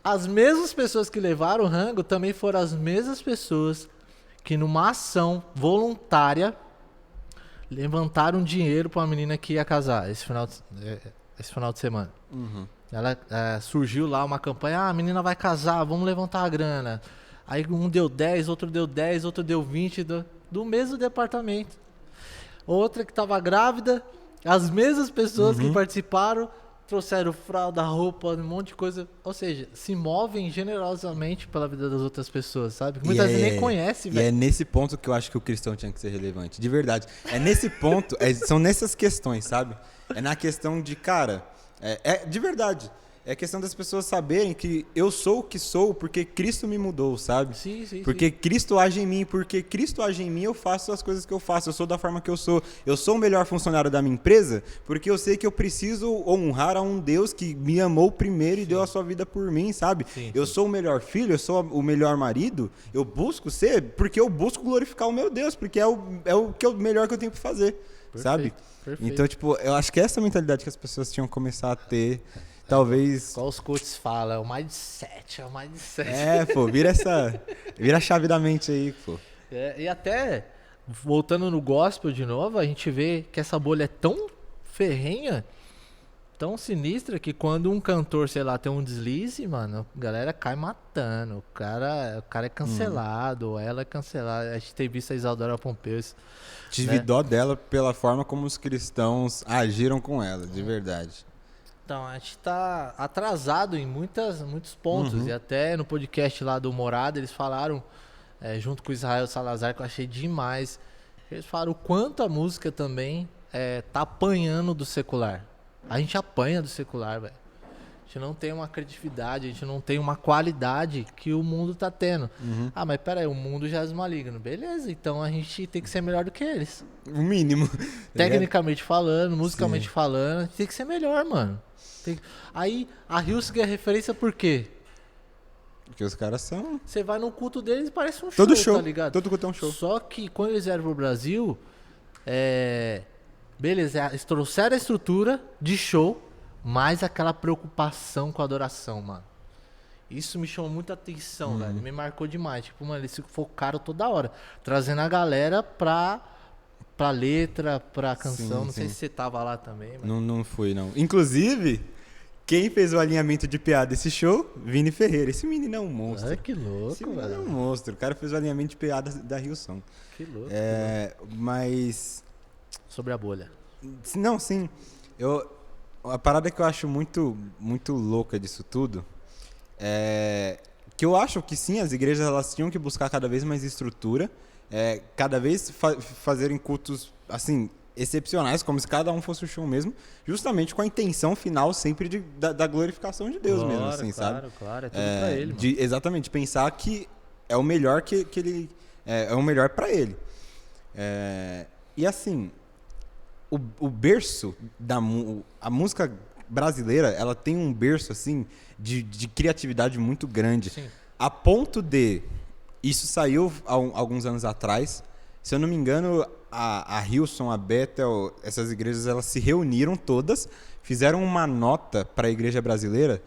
as mesmas pessoas que levaram o rango também foram as mesmas pessoas que numa ação voluntária levantaram dinheiro para uma menina que ia casar esse final de semana. Ela surgiu lá uma campanha, a menina vai casar, vamos levantar a grana. Aí um deu 10, outro deu 10, outro deu 20 do mesmo departamento. Outra que estava grávida, as mesmas pessoas que participaram trouxeram fralda, roupa, um monte de coisa. Ou seja, se movem generosamente pela vida das outras pessoas, sabe? Muitas vezes nem conhece, velho. E é nesse ponto que eu acho que o cristão tinha que ser relevante. De verdade. É nesse ponto, são nessas questões, sabe? É na questão de, cara, de verdade. É questão das pessoas saberem que eu sou o que sou porque Cristo me mudou, sabe? Sim. Porque Cristo age em mim, porque Cristo age em mim, eu faço as coisas que eu faço, eu sou da forma que eu sou. Eu sou o melhor funcionário da minha empresa porque eu sei que eu preciso honrar a um Deus que me amou primeiro e deu a sua vida por mim, sabe? Eu sou o melhor filho, eu sou o melhor marido, eu busco ser porque eu busco glorificar o meu Deus, porque é o melhor que eu tenho pra fazer, sabe? Perfeito. Então, tipo, eu acho que essa mentalidade que as pessoas tinham que começar a ter. Talvez. Qual os coaches falam? É o mindset. Pô, vira a chave da mente aí, pô. E até, voltando no gospel de novo, a gente vê que essa bolha é tão ferrenha, tão sinistra, que quando um cantor, sei lá, tem um deslize, mano, a galera cai matando. O cara é cancelado, ou ela é cancelada. A gente tem visto a Isadora Pompeu. Tive dó dela pela forma como os cristãos agiram com ela, de verdade. Então, a gente tá atrasado em muitos pontos. E até no podcast lá do Morada, eles falaram, junto com o Israel Salazar, que eu achei demais. Eles falaram o quanto a música também tá apanhando do secular. A gente apanha do secular, velho. A gente não tem uma criatividade, a gente não tem uma qualidade que o mundo tá tendo. Ah, mas peraí, o mundo já é maligno. Beleza, então a gente tem que ser melhor do que eles. O mínimo. Tecnicamente falando, musicalmente falando, a gente tem que ser melhor, mano. Aí, a Hillsong é referência por quê? Porque os caras são... Você vai no culto deles e parece um Todo show, tá ligado? Todo culto é um show. Só que quando eles vieram pro Brasil, beleza, eles trouxeram a estrutura de show, mas aquela preocupação com a adoração, mano. Isso me chamou muita atenção, velho. Me marcou demais. Tipo, mano, eles se focaram toda hora, trazendo a galera pra letra, pra canção. Não sei se você tava lá também. Mas... Não fui, não. Inclusive, quem fez o alinhamento de PA desse show? Vini Ferreira. Esse menino é um monstro. Ai, que louco, Esse menino velho. é um monstro. O cara fez o alinhamento de PA da Hillsong. Que louco. Mas... Sobre a bolha. Não, sim. A parada que eu acho muito, muito louca disso tudo é que eu acho que sim, as igrejas elas tinham que buscar cada vez mais estrutura, cada vez fazerem cultos assim excepcionais, como se cada um fosse o show mesmo, justamente com a intenção final sempre da glorificação de Deus mesmo, assim, sabe? Claro, é tudo pra ele, mano. Exatamente, pensar que é o melhor que ele é o melhor pra ele. E assim, o berço a música brasileira, ela tem um berço assim de criatividade muito grande. Sim. A ponto de isso saiu há alguns anos atrás. Se eu não me engano, a Hillsong, a Bethel, essas igrejas elas se reuniram todas, fizeram uma nota para a igreja brasileira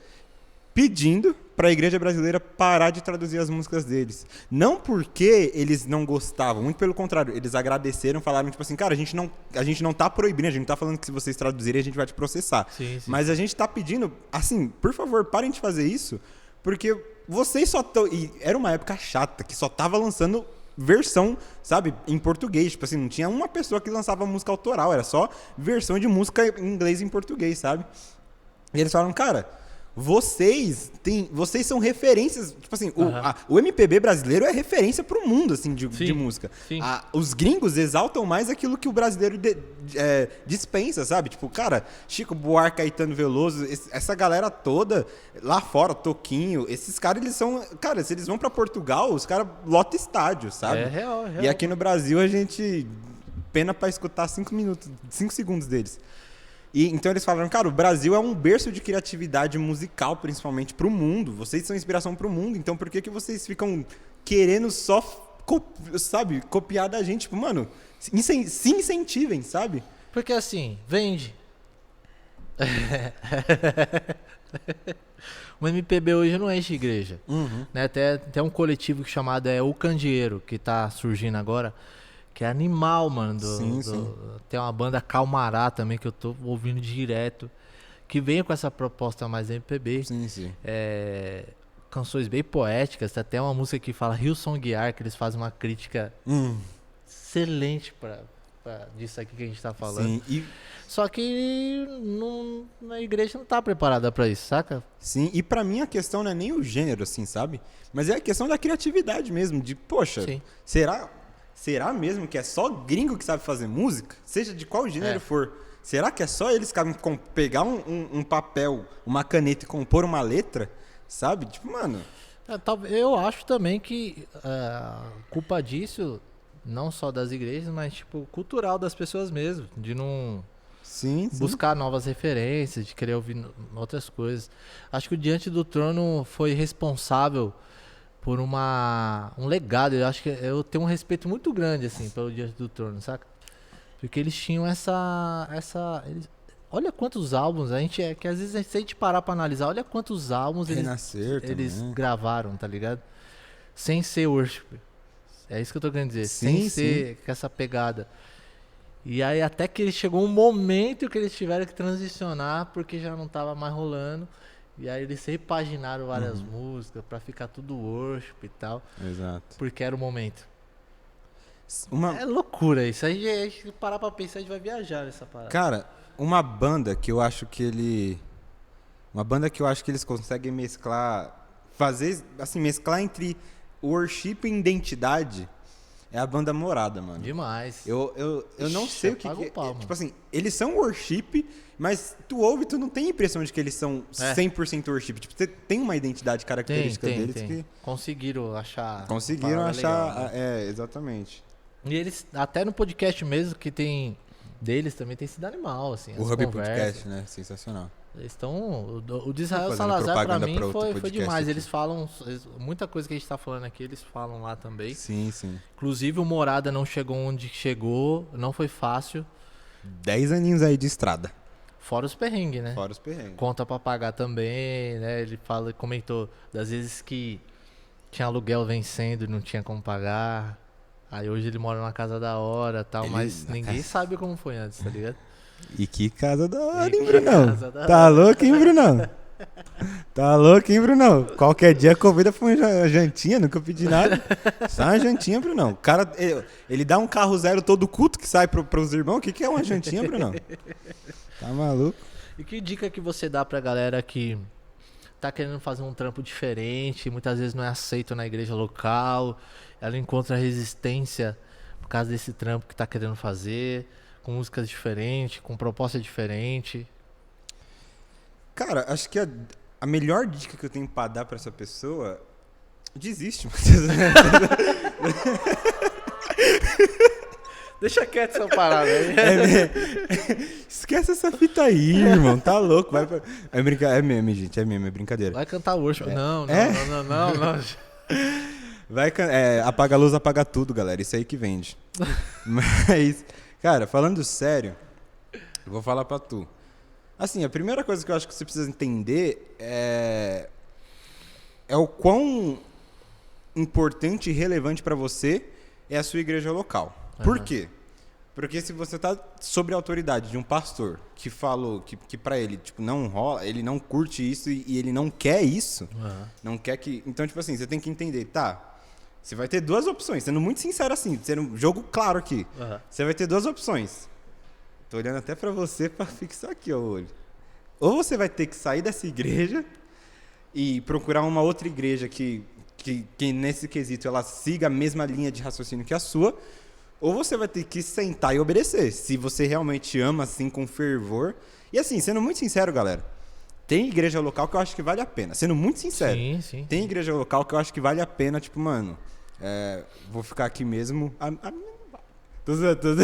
pedindo para a igreja brasileira parar de traduzir as músicas deles. Não porque eles não gostavam, muito pelo contrário, eles agradeceram, falaram tipo assim, cara, a gente não tá proibindo, a gente não tá falando que se vocês traduzirem a gente vai te processar. Sim. Mas a gente tá pedindo, assim, por favor, parem de fazer isso, porque vocês só estão... E era uma época chata, que só tava lançando versão, sabe, em português. Tipo assim, não tinha uma pessoa que lançava música autoral, era só versão de música em inglês e em português, sabe? E eles falaram, cara... Vocês são referências, tipo assim, o MPB brasileiro é referência pro mundo, assim, de música. Sim. Os gringos exaltam mais aquilo que o brasileiro dispensa, sabe? Tipo, cara, Chico Buarque, Caetano Veloso, essa galera toda, lá fora, Toquinho, esses caras, eles são... Cara, se eles vão pra Portugal, os caras lotam estádio, sabe? É real. E aqui no Brasil, a gente pena pra escutar 5 segundos deles. E então eles falaram, cara, o Brasil é um berço de criatividade musical, principalmente pro mundo. Vocês são inspiração pro mundo, então por que vocês ficam querendo só, sabe, copiar da gente? Tipo, mano, se incentivem, sabe? Porque assim, vende. O MPB hoje não enche igreja. Uhum. Né? Tem um coletivo chamado O Candeeiro, que tá surgindo agora, que é animal, mano. Sim. Tem uma banda Calmará também, que eu tô ouvindo direto, que vem com essa proposta mais MPB. Sim. Canções bem poéticas. Tem até uma música que fala Hillsong Guiar, que eles fazem uma crítica excelente disso aqui que a gente tá falando. Sim, Só que a igreja não tá preparada pra isso, saca? sim, e pra mim a questão não é nem o gênero, assim, sabe? Mas é a questão da criatividade mesmo, de, poxa, Sim. será mesmo que é só gringo que sabe fazer música? Seja de qual gênero for. Será que é só eles que sabem pegar um papel, uma caneta e compor uma letra? Sabe? Tipo, mano... Eu acho também que a culpa disso, não só das igrejas, mas tipo, cultural das pessoas mesmo, de não Sim. buscar novas referências, de querer ouvir outras coisas. Acho que o Diante do Trono foi responsável por um legado. Eu acho que eu tenho um respeito muito grande, assim, pelo Diante do Trono, saca? Porque eles tinham olha quantos álbuns, que às vezes se a gente parar pra analisar, olha quantos álbuns eles gravaram, tá ligado? Sem ser worship. É isso que eu tô querendo dizer. Sem ser com essa pegada. E aí até que chegou um momento que eles tiveram que transicionar, porque já não tava mais rolando. E aí eles repaginaram várias músicas pra ficar tudo worship e tal. Exato. Porque era o momento. É loucura isso. A gente parar pra pensar, a gente vai viajar nessa parada. Cara, uma banda que eu acho que eles conseguem mesclar, fazer, assim, mesclar entre worship e identidade, é a banda Morada, mano. Demais. Eu não sei o que é. Pau, tipo assim, eles são worship, mas tu ouve e tu não tem a impressão de que eles são 100% worship. Tipo, você tem uma identidade característica deles que... Conseguiram achar... legal, né? Exatamente. E eles, até no podcast mesmo, que tem... Deles também tem sido animal, assim. O Hub Podcast, né? Sensacional. Eles estão... O de Israel Salazar, pra mim, foi demais. Aqui. Eles falam... Muita coisa que a gente tá falando aqui, eles falam lá também. Sim. Inclusive, o Morada não chegou onde chegou. Não foi fácil. 10 aninhos aí de estrada. Fora os perrengues, né? Fora os perrengues. Conta pra pagar também, né? Ele comentou das vezes que tinha aluguel vencendo e não tinha como pagar. Aí hoje ele mora numa casa da hora e tal, mas ninguém sabe como foi antes, tá ligado? E que casa da hora, hein, Brunão? Tá louco, hein, Brunão? Tá louco, hein, Brunão? Qualquer dia convida pra uma jantinha, nunca pedi nada. Só uma jantinha, Brunão. O cara, ele dá um carro zero todo culto que sai pros irmãos. O que é uma jantinha, Brunão? Tá maluco? E que dica que você dá pra galera que tá querendo fazer um trampo diferente, muitas vezes não é aceito na igreja local, ela encontra resistência por causa desse trampo que tá querendo fazer, com músicas diferentes, com proposta diferente? Cara, acho que a melhor dica que eu tenho pra dar pra essa pessoa... Desiste, Deixa quieto essa parada aí. Esquece essa fita aí, irmão. Tá louco. É meme, gente. É meme, é brincadeira. Vai cantar worship. Não. Apaga a luz, apaga tudo, galera. Isso aí que vende. Mas, cara, falando sério, eu vou falar pra tu. Assim, a primeira coisa que eu acho que você precisa entender é o quão importante e relevante pra você é a sua igreja local. Por quê? Porque se você tá sob a autoridade de um pastor que falou que pra ele, tipo, não rola, ele não curte isso e ele não quer isso, não quer que... Então, tipo assim, você tem que entender, tá? Você vai ter duas opções, sendo muito sincero assim, sendo um jogo claro aqui. Você vai ter duas opções. Tô olhando até pra você pra fixar aqui, ó, o olho. Ou você vai ter que sair dessa igreja e procurar uma outra igreja que nesse quesito ela siga a mesma linha de raciocínio que a sua, ou você vai ter que sentar e obedecer, se você realmente ama assim com fervor. E assim, sendo muito sincero, galera, tem igreja local que eu acho que vale a pena, sendo muito sincero. Sim. Tem igreja local que eu acho que vale a pena, tipo, mano, vou ficar aqui mesmo. Tô zoando.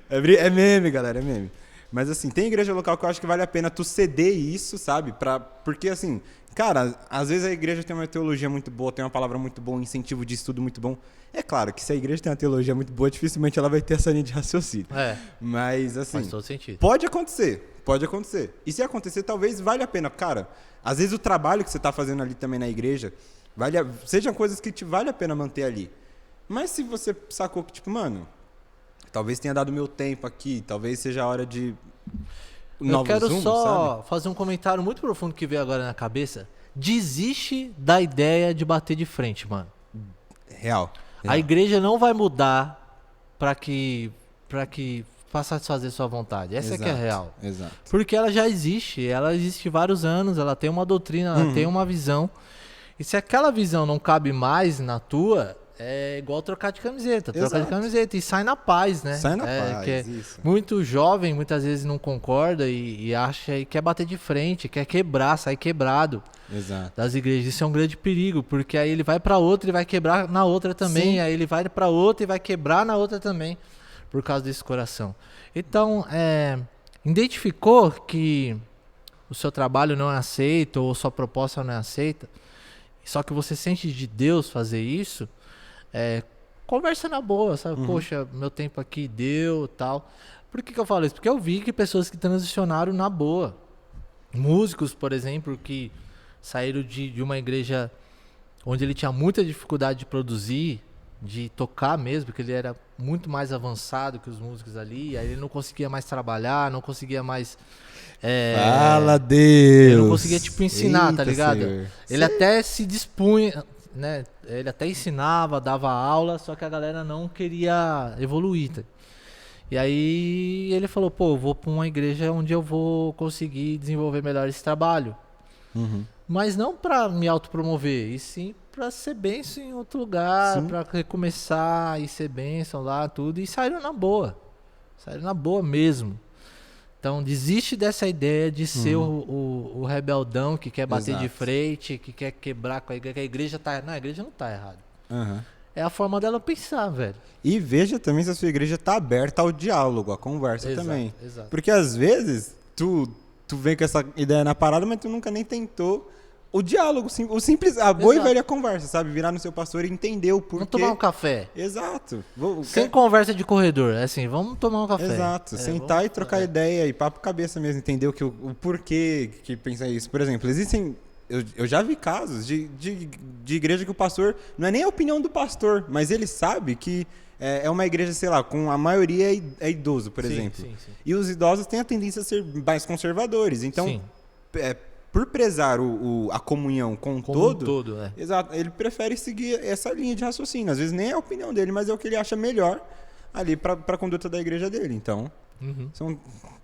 É meme, galera, é meme. Mas assim, tem igreja local que eu acho que vale a pena tu ceder isso, sabe? Porque assim, cara, às vezes a igreja tem uma teologia muito boa, tem uma palavra muito boa, um incentivo de estudo muito bom. É claro que se a igreja tem uma teologia muito boa, dificilmente ela vai ter essa linha de raciocínio. Mas assim, faz todo sentido. Pode acontecer. Pode acontecer. E se acontecer, talvez valha a pena. Cara, às vezes o trabalho que você tá fazendo ali também na igreja, sejam coisas que te vale a pena manter ali. Mas se você sacou que, tipo, mano, talvez tenha dado meu tempo aqui, talvez seja a hora de Eu quero rumos, só sabe? fazer um comentário muito profundo que veio agora na cabeça. Desiste da ideia de bater de frente, mano. Real. A igreja não vai mudar pra satisfazer sua vontade. Essa é que é a real. Exato. Porque ela já existe, ela existe há vários anos, ela tem uma doutrina, ela tem uma visão. E se aquela visão não cabe mais na tua, é igual trocar de camiseta. Troca de Exato. camiseta e sai na paz, né? Sai na paz, que isso. muito jovem, muitas vezes não concorda e acha e quer bater de frente, quer quebrar, sair quebrado Exato. das igrejas. Isso é um grande perigo, porque aí ele vai pra outra e vai quebrar na outra também. Sim. Aí ele vai pra outra e vai quebrar na outra também, por causa desse coração. Então, identificou que o seu trabalho não é aceito ou sua proposta não é aceita, só que você sente de Deus fazer isso, conversa na boa, sabe? Poxa, meu tempo aqui deu, tal. Por que eu falo isso? Porque eu vi que pessoas que transicionaram na boa. Músicos, por exemplo, que saíram de uma igreja onde ele tinha muita dificuldade de produzir, de tocar mesmo, porque ele era muito mais avançado que os músicos ali, aí ele não conseguia mais trabalhar, não conseguia mais... Fala, Deus! Ele não conseguia, tipo, ensinar, Eita, tá ligado? Senhor. Ele até se dispunha, né? Ele até ensinava, dava aula, só que a galera não queria evoluir, tá? E aí ele falou, pô, eu vou pra uma igreja onde eu vou conseguir desenvolver melhor esse trabalho. Uhum. Mas não pra me autopromover, e sim pra ser bênção em outro lugar, Sim. pra recomeçar e ser bênção lá, tudo. E saíram na boa. Saíram na boa mesmo. Então desiste dessa ideia de ser o rebeldão que quer bater de Exato. frente, que quer quebrar com a igreja, que a igreja tá... Não, a igreja não tá errada. Uhum. É a forma dela pensar, velho. E veja também se a sua igreja tá aberta ao diálogo, à conversa Exato, também. exato. Porque às vezes tu vem com essa ideia na parada, mas tu nunca nem tentou o diálogo, o simples, a boa Exato. e velha conversa, sabe? Virar no seu pastor e entender o porquê. Vamos tomar um café. Exato. Sem conversa de corredor. É assim, vamos tomar um café. Exato. Sentar vamos... e trocar ideia e papo cabeça mesmo, entender o porquê que pensa isso. Por exemplo, existem... Eu já vi casos de igreja que o pastor... Não é nem a opinião do pastor, mas ele sabe que é uma igreja, sei lá, com a maioria é idoso, por exemplo. Sim. E os idosos têm a tendência a ser mais conservadores. Então, Sim. Por prezar a comunhão com o Como um todo... todo, Exato. Ele prefere seguir essa linha de raciocínio. Às vezes nem é a opinião dele, mas é o que ele acha melhor ali para a conduta da igreja dele. Então,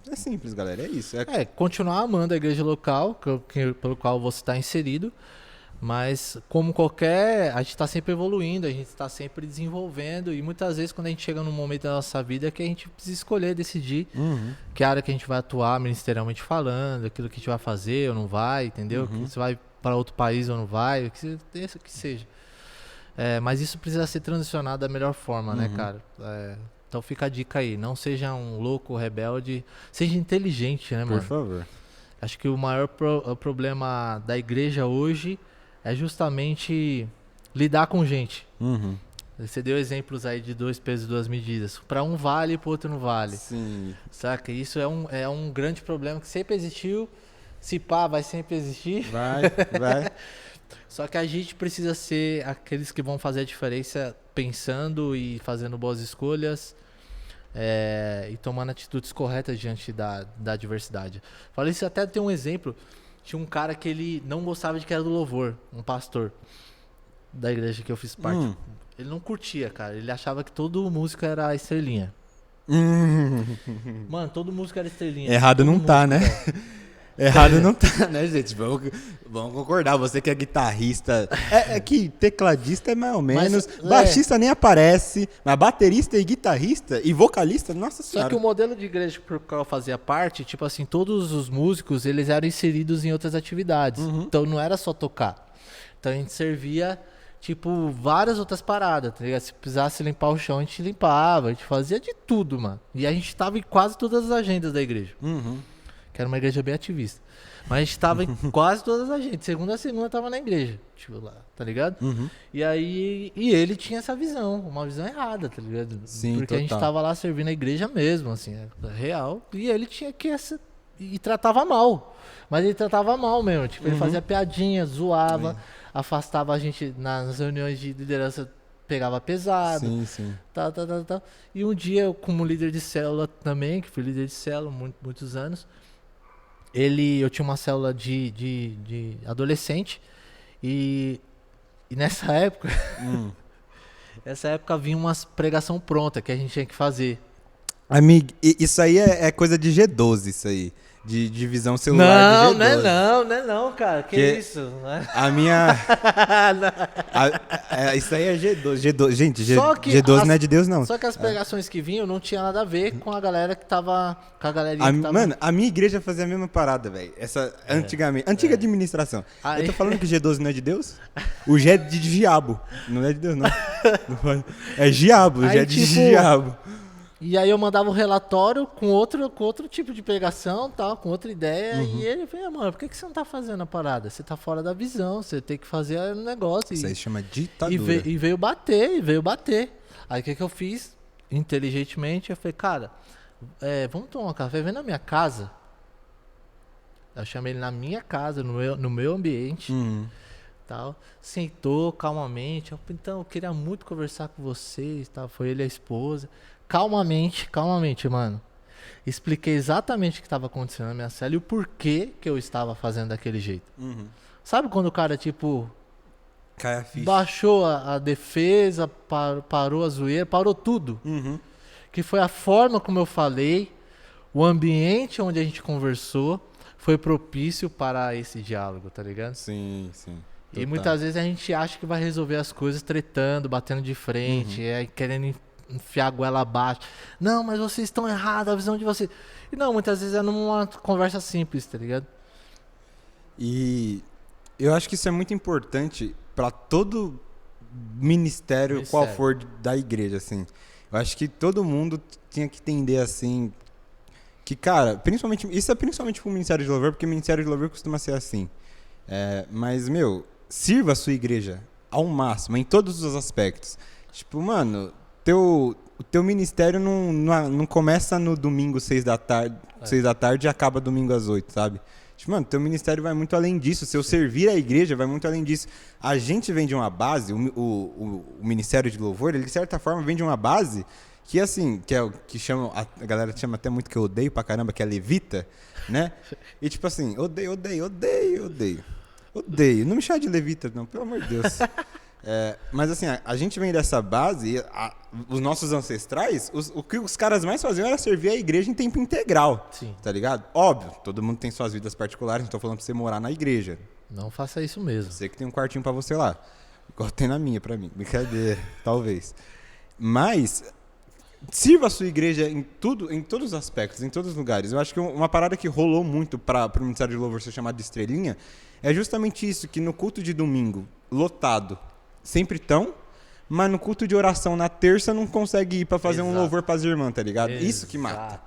é simples, galera. É isso. Continuar amando a igreja local, pelo qual você está inserido, mas como a gente está sempre evoluindo, a gente está sempre desenvolvendo, e muitas vezes quando a gente chega num momento da nossa vida que a gente precisa escolher, decidir que área que a gente vai atuar ministerialmente falando, aquilo que a gente vai fazer ou não vai, entendeu? Que você vai para outro país ou não vai, que seja. Mas isso precisa ser transicionado da melhor forma, né, cara? Então fica a dica aí, não seja um louco rebelde, seja inteligente, né, mano? Por favor. Acho que o maior problema da igreja hoje é justamente lidar com gente. Você deu exemplos aí de 2 pesos e 2 medidas. Para um vale e para o outro não vale. Sim. Saca? Isso é um grande problema que sempre existiu. Se pá, vai sempre existir. Vai. Só que a gente precisa ser aqueles que vão fazer a diferença pensando e fazendo boas escolhas e tomando atitudes corretas diante da diversidade. Falei isso, até tem um exemplo. Tinha um cara que ele não gostava de que era do louvor, um pastor da igreja que eu fiz parte. Ele não curtia, cara. Ele achava que todo músico era estrelinha. Mano, todo músico era estrelinha. Errado todo não músico, tá, né? cara. Errado não tá, né, gente? Vamos concordar. Você que é guitarrista. É que tecladista é mais ou menos. Baixista nem aparece. Mas baterista e guitarrista e vocalista, nossa Só senhora. que o modelo de igreja por qual eu fazia parte, tipo assim, todos os músicos, eles eram inseridos em outras atividades. Então não era só tocar. Então a gente servia, tipo, várias outras paradas, tá ligado? Se precisasse limpar o chão, a gente limpava. A gente fazia de tudo, mano. E a gente tava em quase todas as agendas da igreja. Que era uma igreja bem ativista. Mas a gente tava em quase todas as agendas. Segunda a segunda tava na igreja. Tipo, lá, tá ligado? E aí... E ele tinha essa visão. Uma visão errada, tá ligado? Sim, porque total. a gente tava lá servindo a igreja mesmo, assim. Real. E ele tinha que e tratava mal. Mas ele tratava mal mesmo. Tipo, ele fazia piadinha, zoava, afastava a gente nas reuniões de liderança, pegava pesado. Sim. Tal. E um dia, eu, como líder de célula também, que fui líder de célula muitos anos, eu tinha uma célula de adolescente e nessa época, vinha umas pregação pronta que a gente tinha que fazer. Amigo, isso aí é coisa de G12, isso aí. De divisão celular de G12. Não, cara. Que isso? A minha... isso aí é G12. Gente, G12 não é de Deus, não. Só que as pregações que vinham não tinha nada a ver com a galera que tava... Com a galerinha que tava... Mano, a minha igreja fazia a mesma parada, velho. Antigamente. Antiga administração. Aí... Eu tô falando que G12 não é de Deus? O G é de diabo. Não é de Deus, não. É diabo, o G é de diabo. E aí eu mandava um relatório com outro tipo de pregação, tal, com outra ideia. E ele falou, mano, por que você não tá fazendo a parada? Você tá fora da visão, você tem que fazer o negócio. Isso aí chama ditadura. E veio bater. Aí o que eu fiz? Inteligentemente, eu falei, cara, vamos tomar um café, vem na minha casa. Eu chamei ele na minha casa, no meu ambiente. Tal. Sentou calmamente. Então, eu queria muito conversar com vocês. Tal. Foi ele e a esposa. Calmamente, mano. Expliquei exatamente o que estava acontecendo na minha cela e o porquê que eu estava fazendo daquele jeito. Sabe quando o cara, tipo, cai a ficha. Baixou a defesa, parou a zoeira, parou tudo. Que foi a forma como eu falei, o ambiente onde a gente conversou foi propício para esse diálogo, tá ligado? Sim. E muitas vezes a gente acha que vai resolver as coisas tretando, batendo de frente, querendo enfiar a goela abaixo. Não, mas vocês estão errados, a visão de vocês. E não, muitas vezes é numa conversa simples, tá ligado? E eu acho que isso é muito importante para todo ministério, qual for da igreja, assim. Eu acho que todo mundo tinha que entender, assim, que, cara, isso é principalmente pro Ministério de Louvor, porque o Ministério de Louvor costuma ser assim. Mas, sirva a sua igreja ao máximo, em todos os aspectos. Tipo, mano, o teu ministério não começa no domingo 6 da tarde e acaba domingo às 8, sabe? Tipo, mano, teu ministério vai muito além disso. Seu servir à igreja vai muito além disso. A gente vem de uma base, o Ministério de Louvor, ele de certa forma vem de uma base que, assim, que é o que chamam, a galera chama até muito, que eu odeio pra caramba, que é levita, né? E tipo assim, odeio. Não me chama de levita, não, pelo amor de Deus. Mas assim, a gente vem dessa base, os nossos ancestrais, o que os caras mais faziam era servir a igreja em tempo integral. Sim. Tá ligado? Óbvio, todo mundo tem suas vidas particulares, não tô falando pra você morar na igreja. Não faça isso mesmo. Você que tem um quartinho pra você lá. Igual tem na minha, pra mim. Brincadeira, talvez. Mas sirva a sua igreja em todos os aspectos, em todos os lugares. Eu acho que uma parada que rolou muito para o Ministério de Louvor ser chamado de estrelinha é justamente isso, que no culto de domingo, lotado, sempre tão, mas no culto de oração na terça não consegue ir para fazer um louvor para as irmãs, tá ligado? Isso que mata,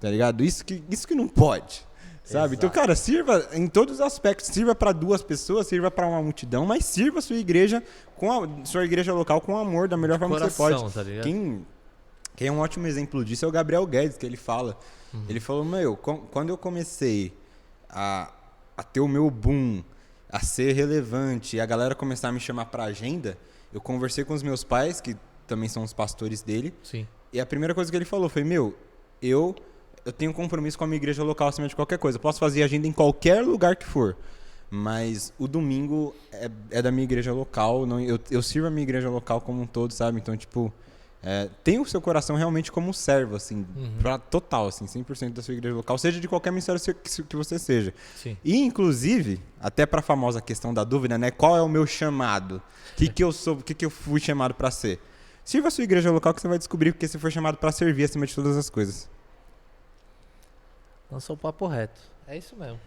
tá ligado? Isso que não pode, sabe? Então, cara, sirva em todos os aspectos, sirva para 2 pessoas, sirva para uma multidão, mas sirva a sua igreja sua igreja local com amor, da melhor forma que você pode. Tá ligado? Quem é um ótimo exemplo disso é o Gabriel Guedes, que ele fala. Ele falou, quando eu comecei a ter o meu boom, a ser relevante, e a galera começar a me chamar pra agenda, eu conversei com os meus pais, que também são os pastores dele. Sim. E a primeira coisa que ele falou foi, eu tenho compromisso com a minha igreja local acima de qualquer coisa. Eu posso fazer agenda em qualquer lugar que for, mas o domingo é da minha igreja local. Eu sirvo a minha igreja local como um todo, sabe? Então, tipo, tem o seu coração realmente como servo, assim, total, assim, 100% da sua igreja local, seja de qualquer ministério que você seja. Sim. E, inclusive, até para a famosa questão da dúvida, né? Qual é o meu chamado? O que eu sou? O que eu fui chamado para ser? Sirva a sua igreja local que você vai descobrir porque você foi chamado para servir acima de todas as coisas. Lançou o papo reto. É isso mesmo.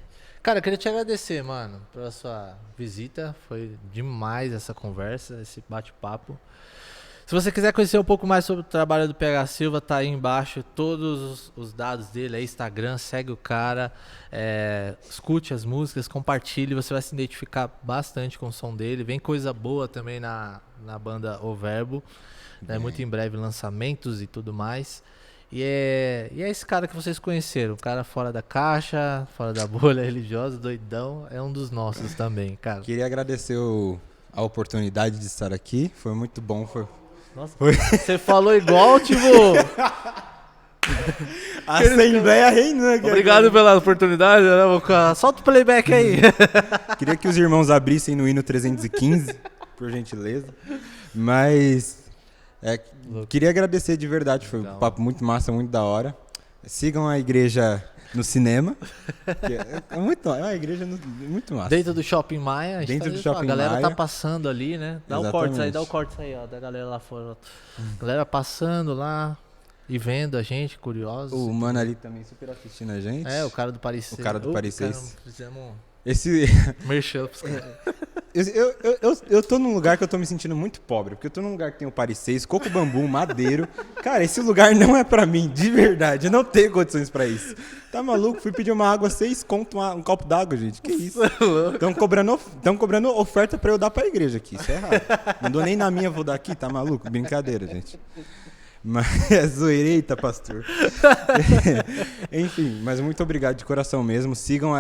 Cara, eu queria te agradecer, mano, pela sua visita. Foi demais essa conversa, esse bate-papo. Se você quiser conhecer um pouco mais sobre o trabalho do PH Silva, tá aí embaixo todos os dados dele, aí Instagram, segue o cara, escute as músicas, compartilhe, você vai se identificar bastante com o som dele. Vem coisa boa também na banda O Verbo, né? Muito em breve lançamentos e tudo mais. E é esse cara que vocês conheceram, o cara fora da caixa, fora da bolha religiosa, doidão, é um dos nossos também, cara. Queria agradecer a oportunidade de estar aqui, foi muito bom. Nossa, você falou igual, tipo... Assembleia reinando. Obrigado pela oportunidade, né? Solta o playback aí. Queria que os irmãos abrissem no hino 315, por gentileza. Mas queria agradecer de verdade, foi um papo muito massa, muito da hora. Sigam a igreja no cinema, que é uma igreja muito massa. Dentro do Shopping Maia. Dentro do Shopping A galera Maia. tá passando ali, né? Dá o corte aí, ó, da galera lá fora. Galera passando lá e vendo a gente, curiosos. O mano ali também super assistindo a gente. É, o cara do Paris 6. O cara do Paris 6. Fizemos Esse... merchan pros caras. Eu tô num lugar que eu tô me sentindo muito pobre, porque eu tô num lugar que tem o Paris 6, coco bambu, madeiro. Cara, esse lugar não é pra mim, de verdade. Eu não tenho condições pra isso. Tá maluco? Fui pedir uma água, 6 conto, um copo d'água, gente. Que isso? Estão cobrando oferta pra eu dar pra igreja aqui. Isso é errado. Não dou nem na minha, vou dar aqui, tá maluco? Brincadeira, gente. Mas é zoeira, eita, pastor. Enfim, mas muito obrigado de coração mesmo. Sigam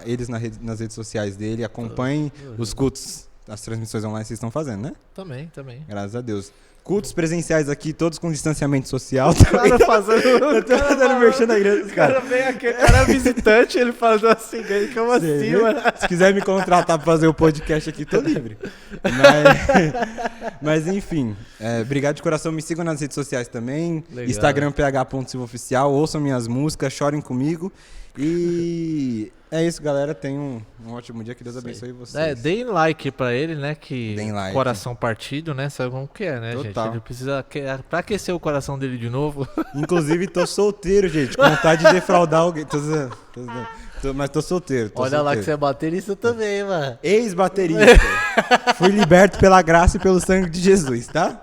eles nas redes sociais dele, acompanhem os cultos, as transmissões online que vocês estão fazendo, né? Também. Graças a Deus. Cultos presenciais aqui, todos com distanciamento social. O cara fazendo. Eu tô dando merchan na igreja dos caras. O cara vem aqui, o cara é visitante, ele fazendo assim, como assim, mano? Se quiser me contratar pra fazer o podcast aqui, tô livre. Mas enfim, obrigado de coração. Me sigam nas redes sociais também. Legal. Instagram ph.silvaoficial. Ouçam minhas músicas, chorem comigo. E é isso, galera. Tenham um ótimo dia. Que Deus abençoe vocês. Deem like pra ele, né? Deem like. Coração partido, né? Sabe como que é, né, Total. gente? Ele precisa... Pra aquecer o coração dele de novo... Inclusive, tô solteiro, gente. Com vontade de defraudar alguém. Mas tô solteiro. Olha lá que você é baterista também, mano. Ex-baterista. Fui liberto pela graça e pelo sangue de Jesus, tá?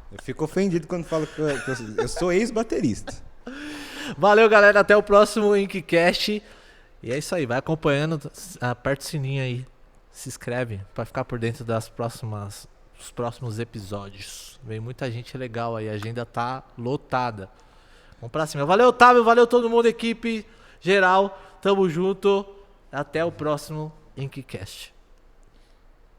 Eu fico ofendido quando falo que eu sou ex-baterista. Valeu, galera. Até o próximo Inkcast. E é isso aí. Vai acompanhando. Aperta o sininho aí. Se inscreve pra ficar por dentro dos próximos episódios. Vem muita gente legal aí. A agenda tá lotada. Vamos pra cima. Valeu, Otávio. Valeu todo mundo, equipe geral. Tamo junto. Até o próximo Inkcast.